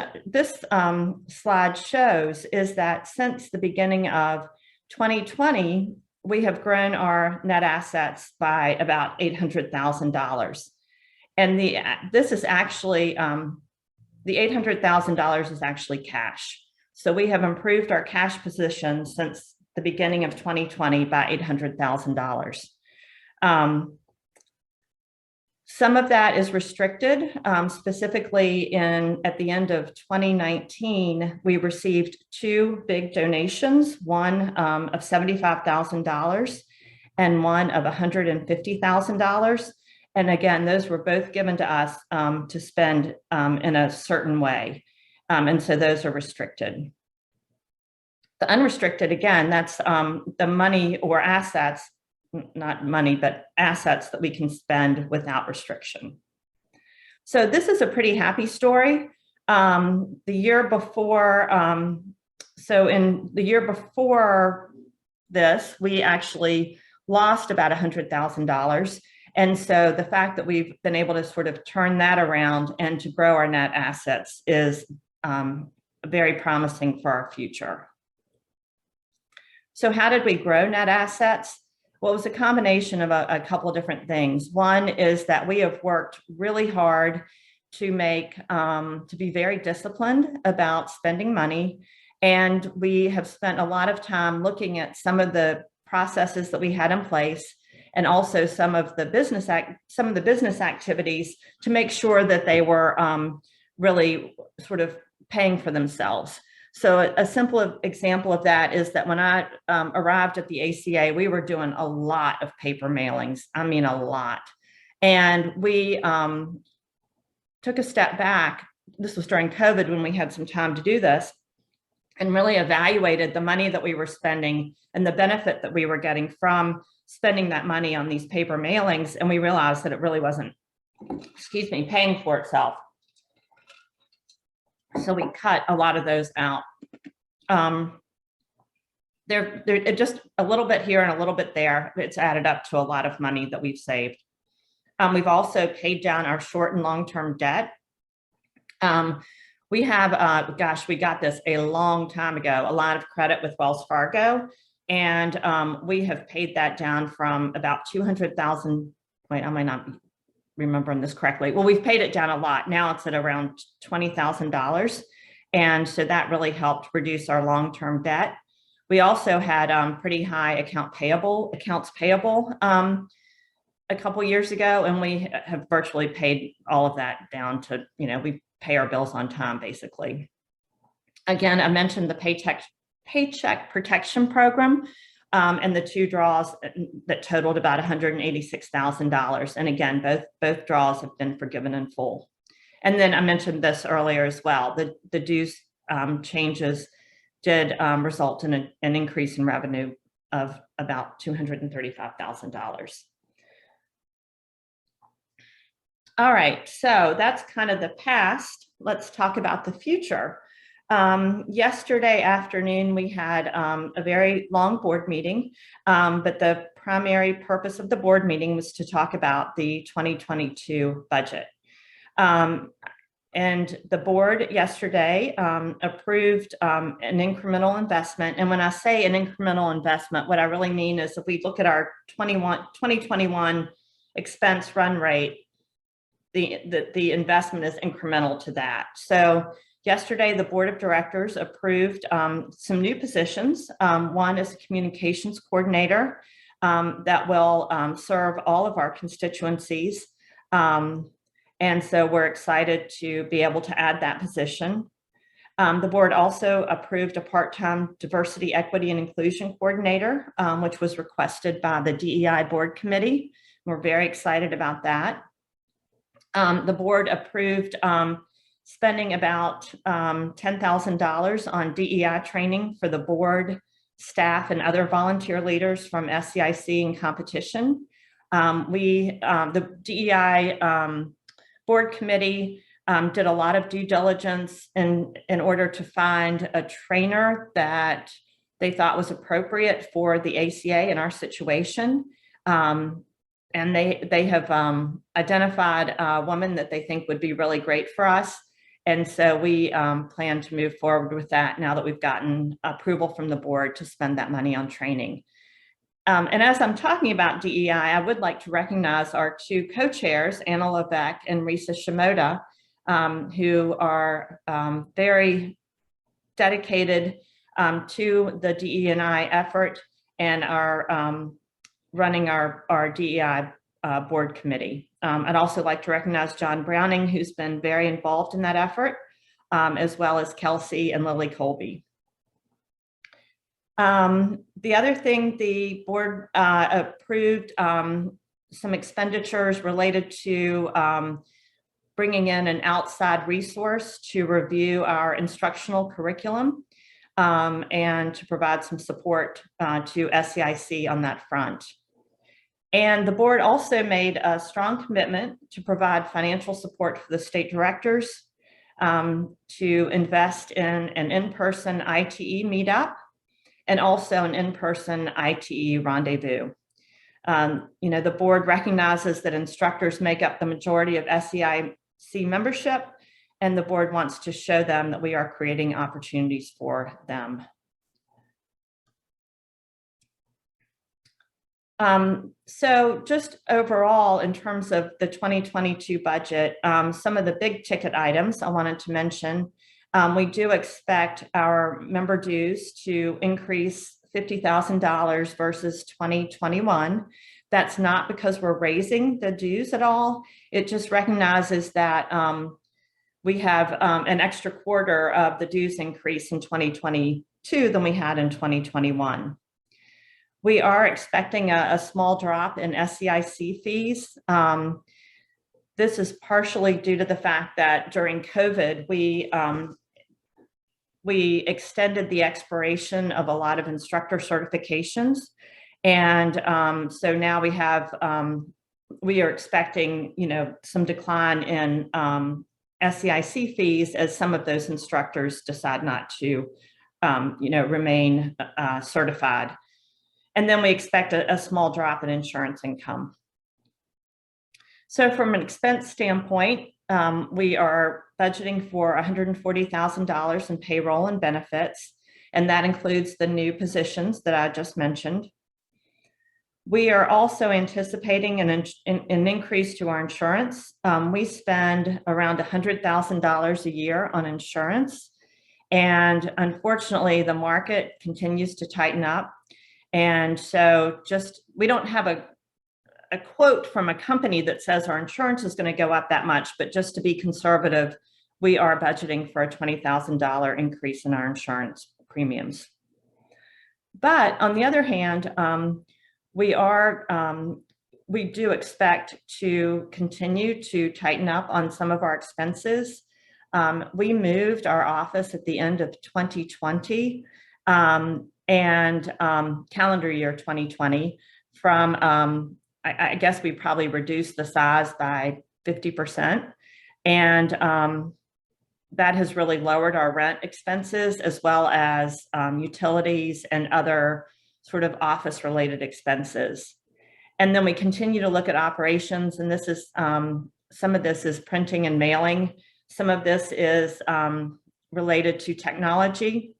slide shows is that since the beginning of 2020, we have grown our net assets by about $800,000. And this is actually, the $800,000 is actually cash. So we have improved our cash position since the beginning of 2020 by $800,000. Some of that is restricted. Specifically at the end of 2019, we received 2 big donations, one of $75,000 and one of $150,000. And again, those were both given to us to spend in a certain way. And so those are restricted. The unrestricted, again, that's the money or assets, not money, but assets that we can spend without restriction. So this is a pretty happy story. The year before, in the year before this, we actually lost about $100,000. And so the fact that we've been able to sort of turn that around and to grow our net assets is very promising for our future. So how did we grow net assets? Well, it was a combination of a couple of different things. One is that we have worked really hard to be very disciplined about spending money. And we have spent a lot of time looking at some of the processes that we had in place, and also some of the business activities to make sure that they were really sort of paying for themselves. So a simple example of that is that when I arrived at the ACA, we were doing a lot of paper mailings. I mean, a lot. And we took a step back. This was during COVID when we had some time to do this, and really evaluated the money that we were spending and the benefit that we were getting from spending that money on these paper mailings. And we realized that it really wasn't, paying for itself. So we cut a lot of those out. They're just a little bit here and a little bit there. It's added up to a lot of money that we've saved. We've also paid down our short and long-term debt. We have, gosh, we got this a long time ago, a line of credit with Wells Fargo, and we have paid that down from about 200,000. Wait, I might not be remembering this correctly. Well, we've paid it down a lot. Now it's at around $20,000. And so that really helped reduce our long-term debt. We also had pretty high accounts payable a couple years ago, and we have virtually paid all of that down to, we pay our bills on time, basically. Again, I mentioned the Paycheck Protection Program and the two draws that totaled about $186,000. And again, both draws have been forgiven in full. And then I mentioned this earlier as well. The dues changes did result in an increase in revenue of about $235,000. All right, so that's kind of the past. Let's talk about the future. Yesterday afternoon, we had a very long board meeting, but the primary purpose of the board meeting was to talk about the 2022 budget. And the board yesterday approved an incremental investment. And when I say an incremental investment, what I really mean is if we look at our 2021 expense run rate, the investment is incremental to that. So yesterday, the board of directors approved some new positions. One is a communications coordinator that will serve all of our constituencies. And so we're excited to be able to add that position. The board also approved a part-time diversity, equity, and inclusion coordinator, which was requested by the DEI board committee. We're very excited about that. The board approved spending about $10,000 on DEI training for the board, staff, and other volunteer leaders from SCIC and competition. The DEI board committee did a lot of due diligence in order to find a trainer that they thought was appropriate for the ACA in our situation. And they have identified a woman that they think would be really great for us. And so we plan to move forward with that now that we've gotten approval from the board to spend that money on training. And as I'm talking about DEI, I would like to recognize our two co-chairs, Anna Levesque and Risa Shimoda, who are very dedicated to the DE&I effort and are running our DEI board committee. I'd also like to recognize John Browning, who's been very involved in that effort, as well as Kelsey and Lily Colby. The other thing, the board approved some expenditures related to bringing in an outside resource to review our instructional curriculum and to provide some support to SCIC on that front. And the board also made a strong commitment to provide financial support for the state directors, to invest in an in-person ITE meetup, and also an in-person ITE rendezvous. The board recognizes that instructors make up the majority of SCIC membership, and the board wants to show them that we are creating opportunities for them. So just overall, in terms of the 2022 budget, some of the big ticket items I wanted to mention, we do expect our member dues to increase $50,000 versus 2021. That's not because we're raising the dues at all. It just recognizes that we have an extra quarter of the dues increase in 2022 than we had in 2021. We are expecting a small drop in SCIC fees. This is partially due to the fact that during COVID, we extended the expiration of a lot of instructor certifications. And so now we are expecting, some decline in SEIC fees as some of those instructors decide not to, remain certified. And then we expect a small drop in insurance income. So from an expense standpoint, we are budgeting for $140,000 in payroll and benefits, and that includes the new positions that I just mentioned. We are also anticipating an increase to our insurance. We spend around $100,000 a year on insurance, and unfortunately, the market continues to tighten up. And so we don't have a quote from a company that says our insurance is going to go up that much, but just to be conservative, we are budgeting for a $20,000 increase in our insurance premiums. But on the other hand, we do expect to continue to tighten up on some of our expenses. We moved our office at the end of 2020 and calendar year 2020 from, I guess we probably reduced the size by 50%. And that has really lowered our rent expenses as well as utilities and other sort of office related expenses. And then we continue to look at operations, and this is some of this is printing and mailing. Some of this is related to technology,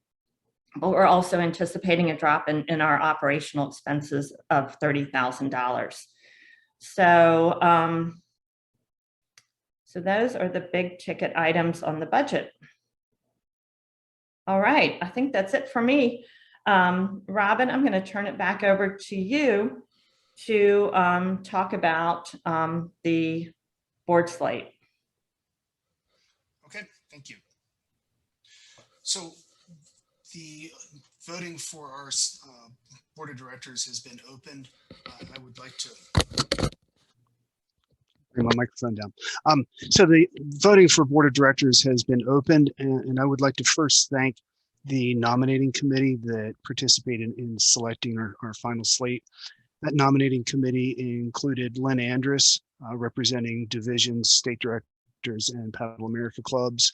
but we're also anticipating a drop in our operational expenses of $30,000. So, so those are the big ticket items on the budget. All right, I think that's it for me. Robin, I'm going to turn it back over to you to talk about the board slate. Okay, thank you. So the voting for our board of directors has been opened. I would like to bring my microphone down. So the voting for board of directors has been opened, and I would like to first thank the nominating committee that participated in selecting our final slate. That nominating committee included Lynn Andrus, representing divisions, state directors, and Paddle America clubs,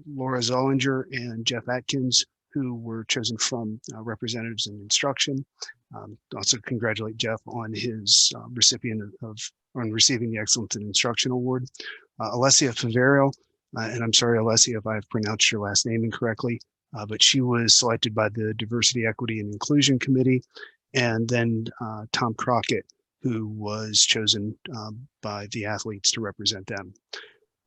Laura Zollinger and Jeff Atkins, who were chosen from representatives in instruction. Also congratulate Jeff on his on receiving the Excellence in Instruction Award. Alessia Favero, and I'm sorry, Alessia, if I've pronounced your last name incorrectly, but she was selected by the Diversity, Equity, and Inclusion Committee. And then Tom Crockett, who was chosen by the athletes to represent them.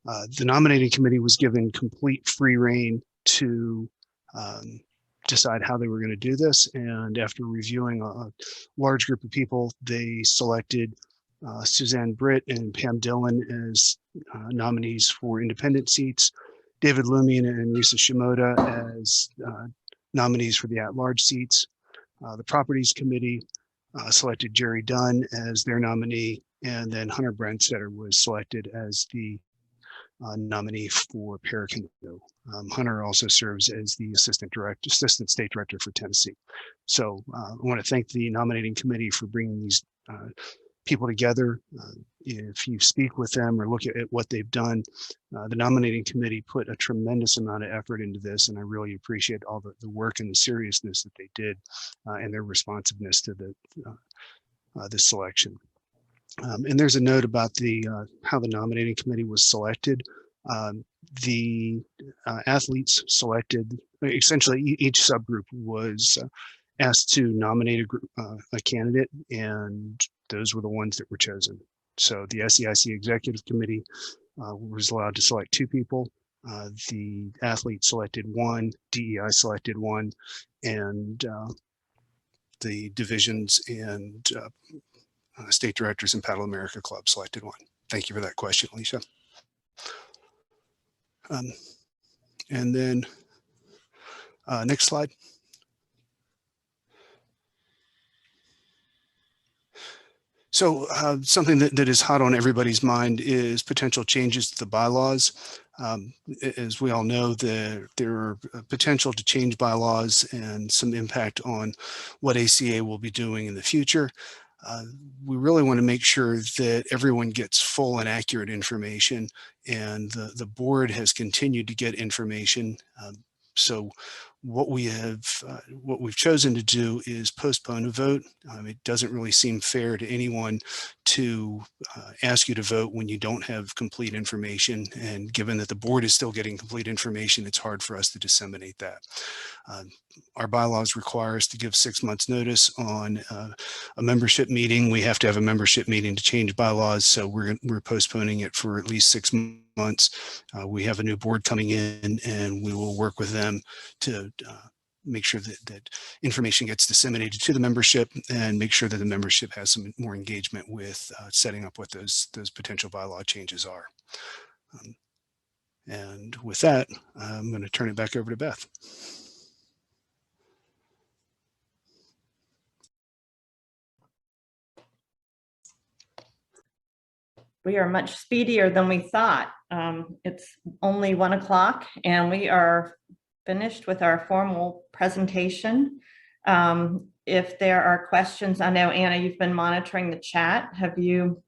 The nominating committee was given complete free rein to decide how they were going to do this. And after reviewing a large group of people, they selected Suzanne Britt and Pam Dillon as nominees for independent seats, David Lumian and Risa Shimoda as nominees for the at-large seats. The Properties Committee selected Jerry Dunn as their nominee, and then Hunter Brandstetter was selected as the nominee for Paracanoe. Hunter also serves as the assistant state director for Tennessee. So I want to thank the nominating committee for bringing these people together. If you speak with them or look at what they've done, the nominating committee put a tremendous amount of effort into this, and I really appreciate all the work and the seriousness that they did and their responsiveness to this selection. And there's a note about how the nominating committee was selected. The athletes selected, essentially each subgroup was asked to nominate a candidate, and those were the ones that were chosen. So the SEIC Executive Committee was allowed to select 2 people. The athletes selected 1, DEI selected 1, and the divisions and state directors and Paddle America Club selected 1. Thank you for that question, Alicia. And then next slide. So something that is hot on everybody's mind is potential changes to the bylaws. As we all know, there are potential to change bylaws and some impact on what ACA will be doing in the future. We really want to make sure that everyone gets full and accurate information, and the board has continued to get information. So what we've chosen to do is postpone a vote. It doesn't really seem fair to anyone to ask you to vote when you don't have complete information. And given that the board is still getting complete information, it's hard for us to disseminate that. Our bylaws require us to give 6 months notice on a membership meeting. We have to have a membership meeting to change bylaws, so we're postponing it for at least 6 months. We have a new board coming in, and we will work with them to make sure that information gets disseminated to the membership, and make sure that the membership has some more engagement with setting up what those potential bylaw changes are. And with that, I'm going to turn it back over to Beth. We are much speedier than we thought. It's only 1 o'clock and we are finished with our formal presentation. If there are questions, I know Anna, you've been monitoring the chat.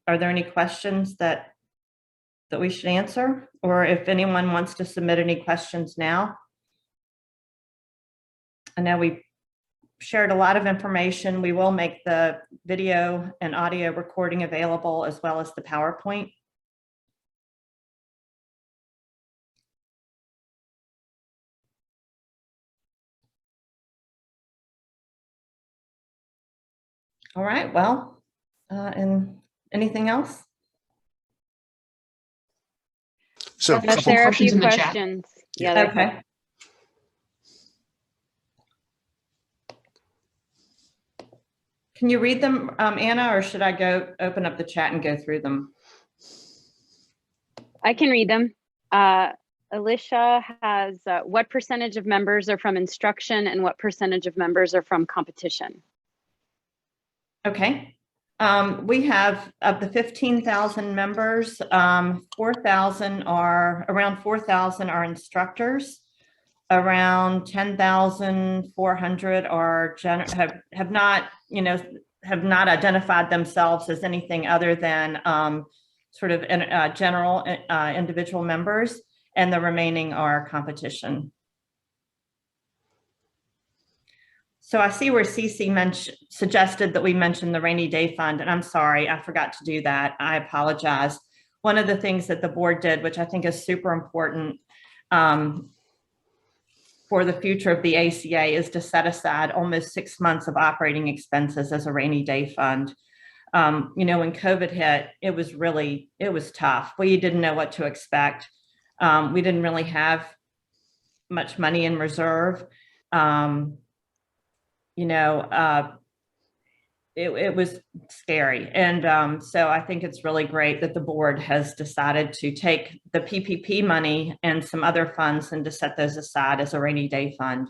Are there any questions that we should answer? Or if anyone wants to submit any questions now? I know we shared a lot of information. We will make the video and audio recording available, as well as the PowerPoint. All right, well, and anything else? So Yes, there are a few questions in the chat. questions. Yeah. Okay. Can you read them, Anna, or should I open up the chat and go through them? I can read them. Alicia has, what percentage of members are from instruction and what percentage of members are from competition? Okay. We have, of the 15,000 members, 4,000 are, around 4,000 are instructors. Around 10,400 are have not identified themselves as anything other than sort of general individual members, and the remaining are competition. So I see where Cece suggested that we mention the rainy day fund, and I'm sorry, I forgot to do that. I apologize. One of the things that the board did, which I think is super important for the future of the ACA, is to set aside almost 6 months of operating expenses as a rainy day fund. When COVID hit, it was tough. We didn't know what to expect. We didn't really have much money in reserve. It was scary. And so I think it's really great that the board has decided to take the PPP money and some other funds and to set those aside as a rainy day fund,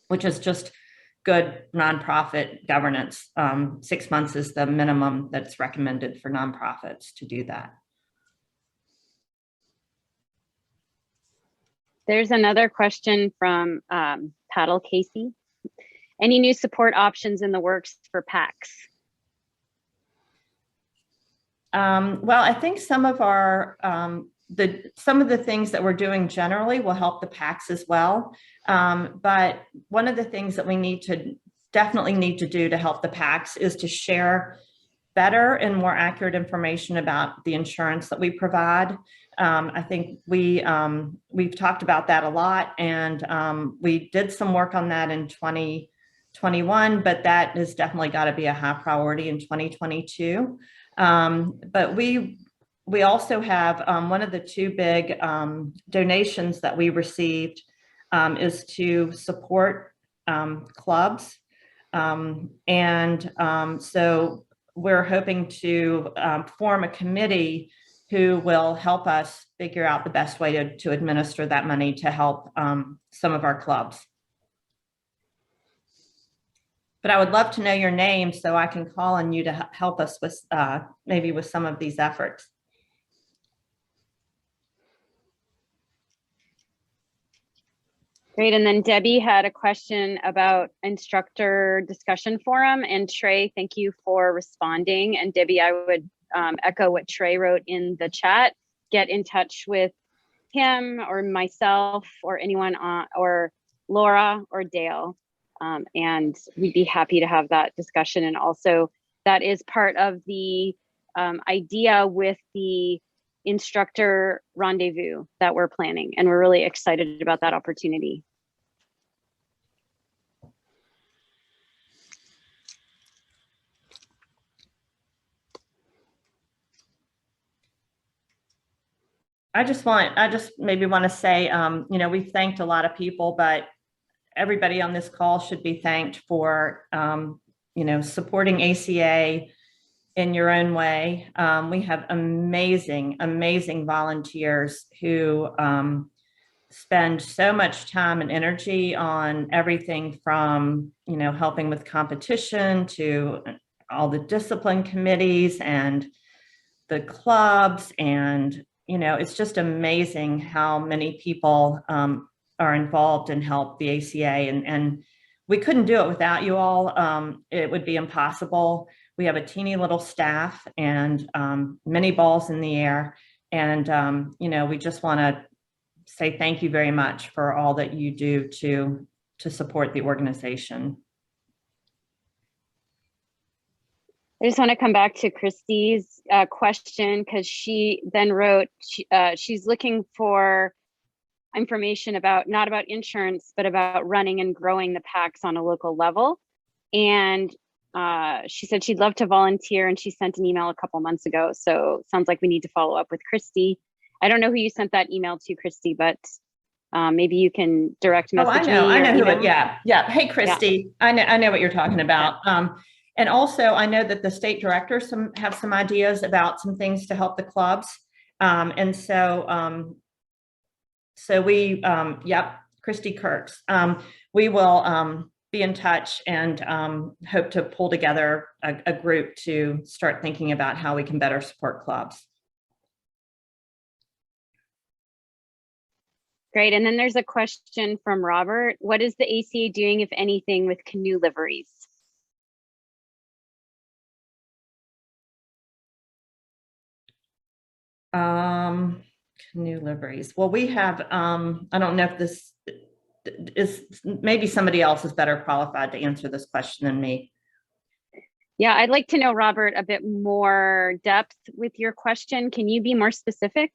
which is just good nonprofit governance. 6 months is the minimum that's recommended for nonprofits to do that. There's another question from Paddle Casey. Any new support options in the works for PACs? Well, I think some of our some of the things that we're doing generally will help the PACs as well. But one of the things that we definitely need to do to help the PACs is to share better and more accurate information about the insurance that we provide. I think we've talked about that a lot, and we did some work on that in 2021, but that has definitely got to be a high priority in 2022. But we also have one of the two big donations that we received is to support clubs. So we're hoping to form a committee who will help us figure out the best way to administer that money to help some of our clubs. But I would love to know your name so I can call on you to help us with maybe with some of these efforts. Great. And then Debbie had a question about instructor discussion forum. And Trey, thank you for responding. And Debbie, I would echo what Trey wrote in the chat. Get in touch with him or myself or anyone on, or Laura or Dale. And we'd be happy to have that discussion. And also that is part of the idea with the instructor rendezvous that we're planning. And we're really excited about that opportunity. I just maybe want to say, you know, we've thanked a lot of people, but everybody on this call should be thanked for, you know, supporting ACA in your own way. We have amazing, amazing volunteers who spend so much time and energy on everything from, you know, helping with competition to all the discipline committees and the clubs. And, you know, it's just amazing how many people are involved and help the ACA. And we couldn't do it without you all. It would be impossible. We have a teeny little staff and many balls in the air. And, you know, we just want to say thank you very much for all that you do to support the organization. I just want to come back to Christy's question, because she then wrote, she's looking for information about, not about insurance, but about running and growing the PACs on a local level. And she said she'd love to volunteer, and she sent an email a couple months ago. So sounds like we need to follow up with Christy. I don't know who you sent that email to, Christy, but maybe you can direct message me. I know who email. it, yeah. Hey, Christy, yeah. I know what you're talking about. Yeah. And also I know that the state directors have some ideas about some things to help the clubs. And so, we, Christy Kirks, we will be in touch and hope to pull together a group to start thinking about how we can better support clubs. Great. And then there's a question from Robert. What is the ACA doing, if anything, with canoe liveries? Canoe liveries. Well, we have, I don't know if this is, maybe somebody else is better qualified to answer this question than me. Yeah, I'd like to know, Robert, a bit more depth with your question. Can you be more specific?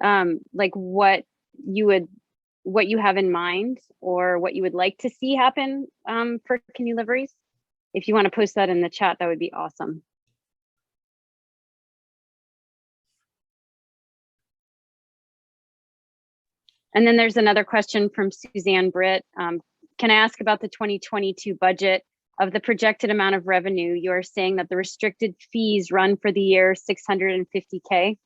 Like what you have in mind, or what you would like to see happen for canoe liveries? If you want to post that in the chat, that would be awesome. And then there's another question from Suzanne Britt. Can I ask about the 2022 budget? Of the projected amount of revenue, you're saying that the restricted fees run for the year $650K?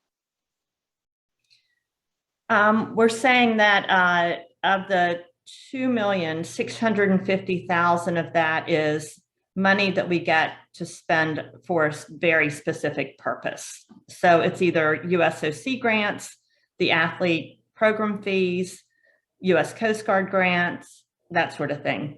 We're saying that of the $2,650,000 of that is money that we get to spend for a very specific purpose. So it's either USOC grants, the athlete program fees, US Coast Guard grants, that sort of thing.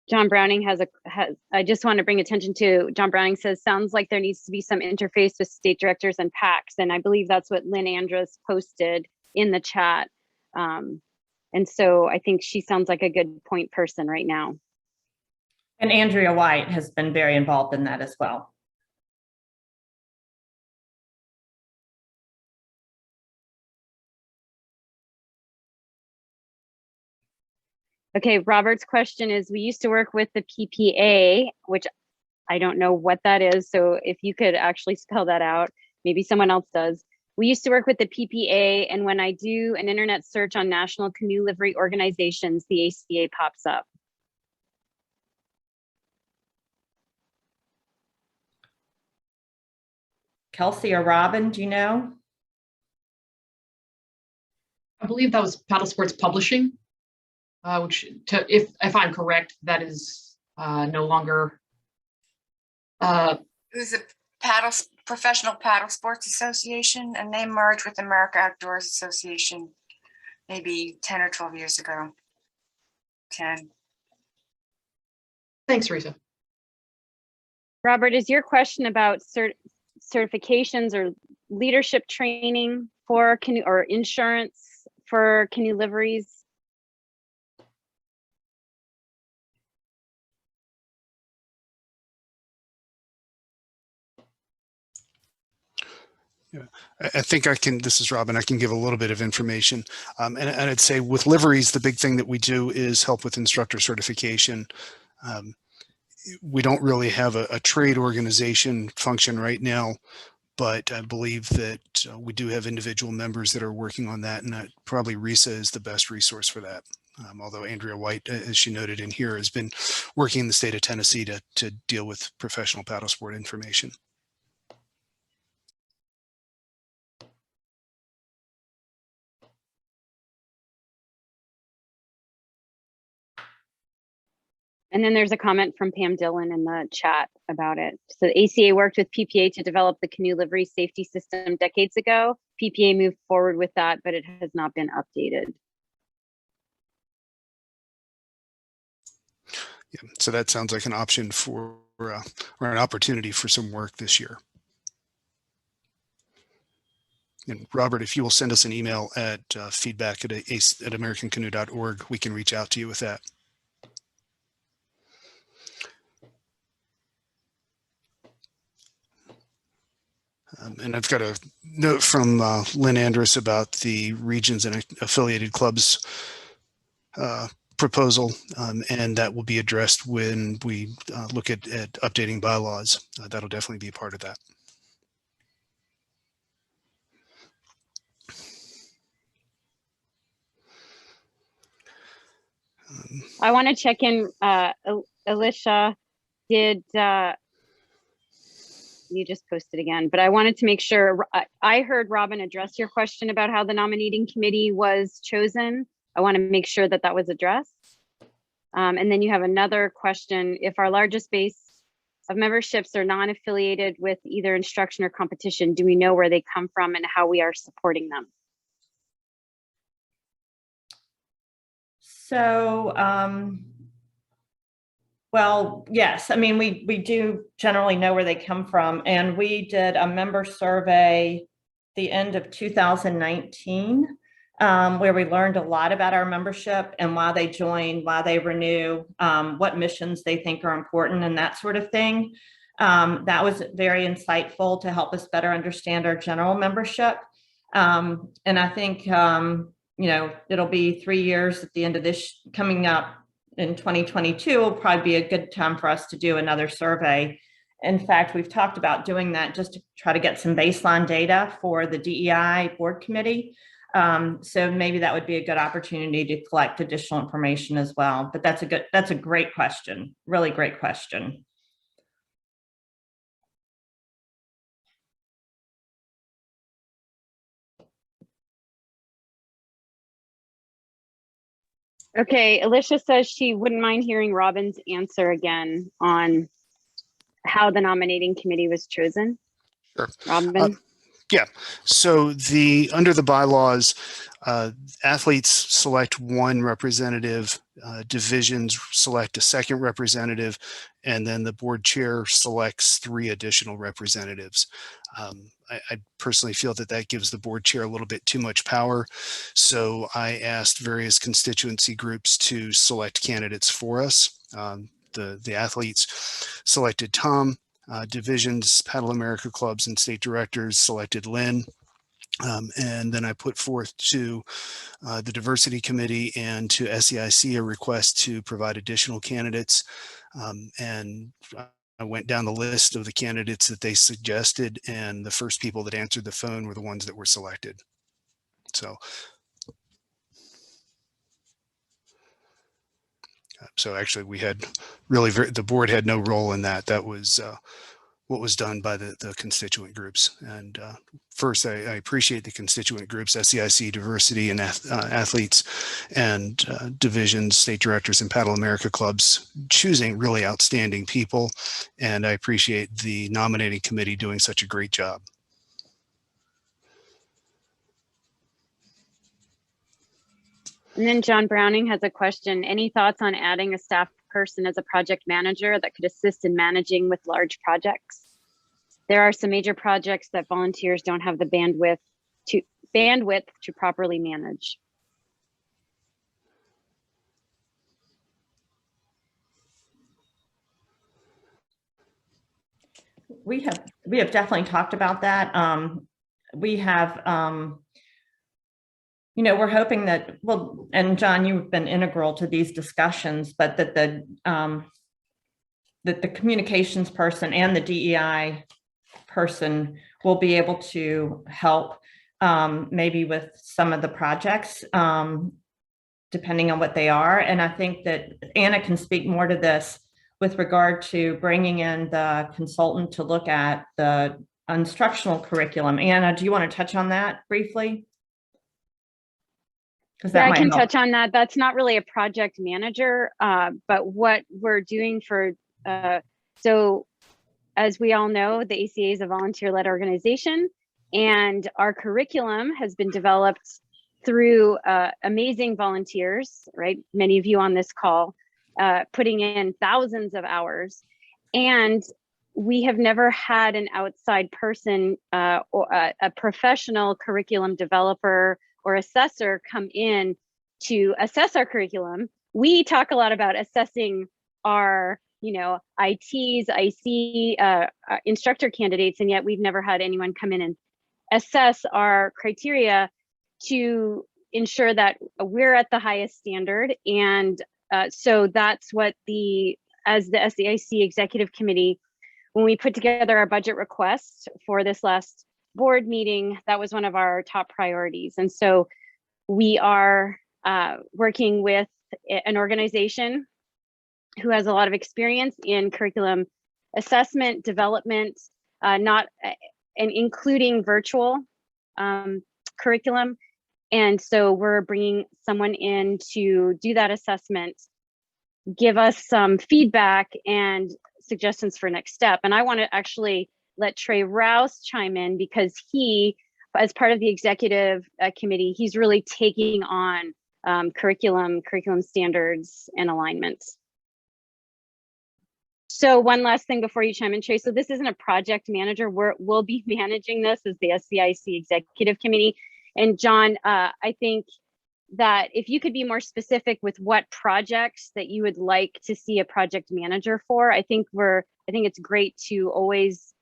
John Browning I just want to bring attention to, John Browning says, sounds like there needs to be some interface with state directors and PACs. And I believe that's what Lynn Andrus posted in the chat. And so I think she sounds like a good point person right now. And Andrea White has been very involved in that as well. Okay, Robert's question is, we used to work with the PPA, which I don't know what that is. So if you could actually spell that out, maybe someone else does. We used to work with the PPA, and when I do an internet search on national canoe livery organizations, the ACA pops up. Kelsey or Robin, do you know? I believe that was Paddle Sports Publishing, which, if I'm correct, that is no longer. It was a Professional Paddle Sports Association, and they merged with America Outdoors Association maybe 10 or 12 years ago. 10. Thanks, Risa. Robert, is your question about certifications or leadership training for canoe or insurance for canoe liveries? Yeah, I think I can, this is Robin, I can give a little bit of information. And I'd say with liveries, the big thing that we do is help with instructor certification. We don't really have a trade organization function right now, but I believe that we do have individual members that are working on that, and probably Risa is the best resource for that. Although Andrea White, as she noted in here, has been working in the state of Tennessee to deal with professional paddle sport information. And then there's a comment from Pam Dillon in the chat about it. So the ACA worked with PPA to develop the canoe livery safety system decades ago. PPA moved forward with that, but it has not been updated. Yeah, so that sounds like an option for, or an opportunity for some work this year. And Robert, if you will send us an email at feedback@americancanoe.org, we can reach out to you with that. And I've got a note from Lynn Andrus about the regions and affiliated clubs proposal, and that will be addressed when we look at updating bylaws. That'll definitely be part of that. I want to check in, Alicia, did, you just posted again, but I wanted to make sure, I heard Robin address your question about how the nominating committee was chosen. I want to make sure that that was addressed. And then you have another question. If our largest base of memberships are non-affiliated with either instruction or competition, do we know where they come from and how we are supporting them? So, well, yes, I mean, we do generally know where they come from, and we did a member survey the end of 2019, where we learned a lot about our membership and why they join, why they renew, what missions they think are important, and that sort of thing. That was very insightful to help us better understand our general membership. And I think, you know, it'll be 3 years at the end of this coming up in 2022 will probably be a good time for us to do another survey. In fact, we've talked about doing that just to try to get some baseline data for the DEI board committee. So maybe that would be a good opportunity to collect additional information as well. But that's a great question, really great question. Okay, Alicia says she wouldn't mind hearing Robin's answer again on how the nominating committee was chosen. Sure. Robin? Yeah, so under the bylaws, athletes select one representative, divisions select a second representative, and then the board chair selects 3 additional representatives. I personally feel that gives the board chair a little bit too much power. So I asked various constituency groups to select candidates for us. The athletes selected Tom. Divisions, Paddle America clubs, and state directors selected Lynn. And then I put forth to the diversity committee and to SEIC a request to provide additional candidates. And I went down the list of the candidates that they suggested, and the first people that answered the phone were the ones that were selected. So actually we had really, the board had no role in that. That was what was done by the constituent groups. And first, I appreciate the constituent groups, SEIC, diversity and athletes and divisions, state directors and Paddle America clubs choosing really outstanding people. And I appreciate the nominating committee doing such a great job. And then John Browning has a question. Any thoughts on adding a staff person as a project manager that could assist in managing with large projects? There are some major projects that volunteers don't have the bandwidth to properly manage. We have definitely talked about that. We have, you know, we're hoping that, well, and John, you've been integral to these discussions, but that the communications person and the DEI person will be able to help maybe with some of the projects, depending on what they are. And I think that Anna can speak more to this with regard to bringing in the consultant to look at the instructional curriculum. Anna, do you want to touch on that briefly? Yeah, I can touch on that. That's not really a project manager, but what we're doing for, so as we all know, the ACA is a volunteer-led organization, and our curriculum has been developed through amazing volunteers, right? Many of you on this call, putting in thousands of hours. And we have never had an outside person or a professional curriculum developer or assessor come in to assess our curriculum. We talk a lot about assessing our, you know, ITs, IC, instructor candidates, and yet we've never had anyone come in and assess our criteria to ensure that we're at the highest standard. And so that's what as the SEIC Executive Committee, when we put together our budget request for this last board meeting, that was one of our top priorities. And so we are working with an organization who has a lot of experience in curriculum assessment, development, and including virtual curriculum. And so we're bringing someone in to do that assessment, give us some feedback and suggestions for next step. And I want to actually let Trey Rouse chime in, because he, as part of the executive committee, he's really taking on curriculum standards and alignments. So one last thing before you chime in, Trey. So this isn't a project manager. We'll be managing this as the SEIC Executive Committee. And John, I think that if you could be more specific with what projects that you would like to see a project manager for, I think it's great to always,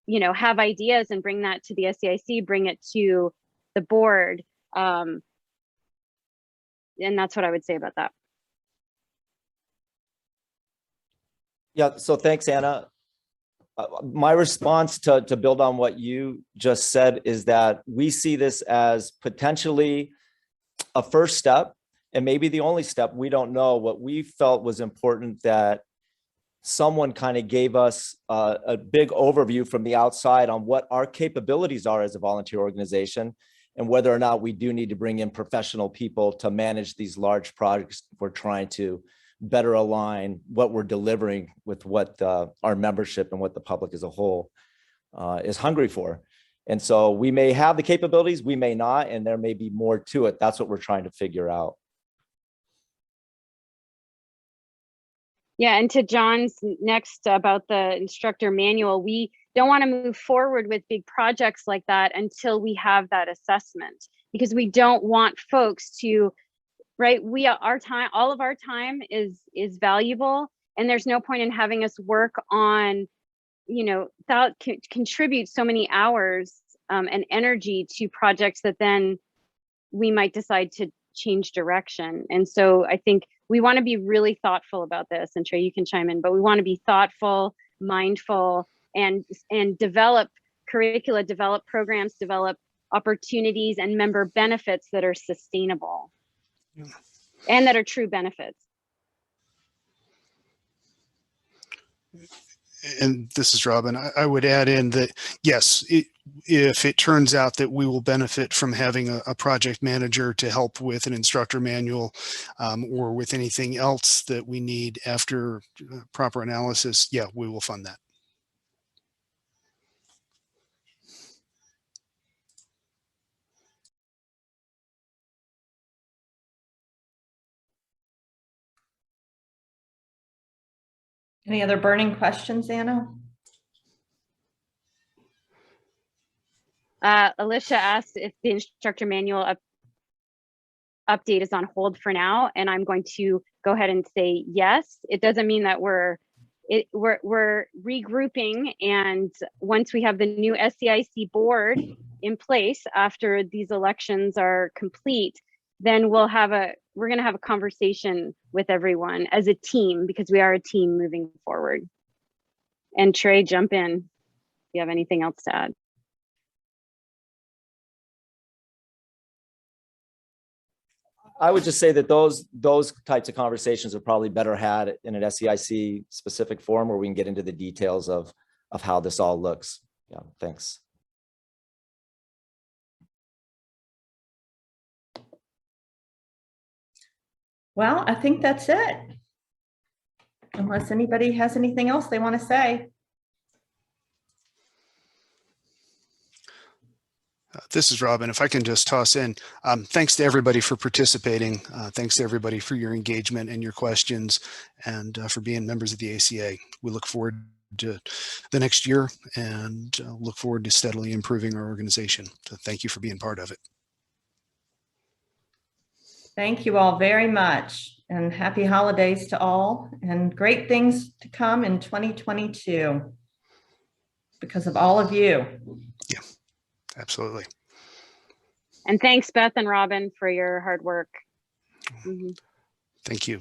you know, have ideas and bring that to the SEIC, bring it to the board. And that's what I would say about that. Yeah, so thanks, Anna. My response to build on what you just said is that we see this as potentially a first step and maybe the only step. We don't know. What we felt was important that someone kind of gave us a big overview from the outside on what our capabilities are as a volunteer organization and whether or not we do need to bring in professional people to manage these large projects. We're trying to better align what we're delivering with what our membership and what the public as a whole is hungry for. And so we may have the capabilities, we may not, and there may be more to it. That's what we're trying to figure out. Yeah, and to John's next about the instructor manual, we don't want to move forward with big projects like that until we have that assessment, because we don't want folks to, right? All of our time is valuable, and there's no point in having us work on, you know, contribute so many hours and energy to projects that then we might decide to change direction. And so I think we want to be really thoughtful about this, and Trey, you can chime in, but we want to be thoughtful, mindful, and develop curricula, develop programs, develop opportunities and member benefits that are sustainable and that are true benefits. And this is Robin. I would add in that, yes, if it turns out that we will benefit from having a project manager to help with an instructor manual or with anything else that we need after proper analysis, yeah, we will fund that. Any other burning questions, Anna? Alicia asked if the instructor manual update is on hold for now, and I'm going to go ahead and say yes. It doesn't mean that we're regrouping, and once we have the new SCIC board in place after these elections are complete, then we're going to have a conversation with everyone as a team, because we are a team moving forward. And Trey, jump in if you have anything else to add. I would just say that those types of conversations are probably better had in an SEIC specific forum where we can get into the details of how this all looks. Yeah, thanks. Well, I think that's it. Unless anybody has anything else they want to say. This is Robin. If I can just toss in, thanks to everybody for participating. Thanks to everybody for your engagement and your questions, and for being members of the ACA. We look forward to the next year and look forward to steadily improving our organization. So thank you for being part of it. Thank you all very much, and happy holidays to all, and great things to come in 2022 because of all of you. Yeah, absolutely. And thanks, Beth and Robin, for your hard work. Thank you.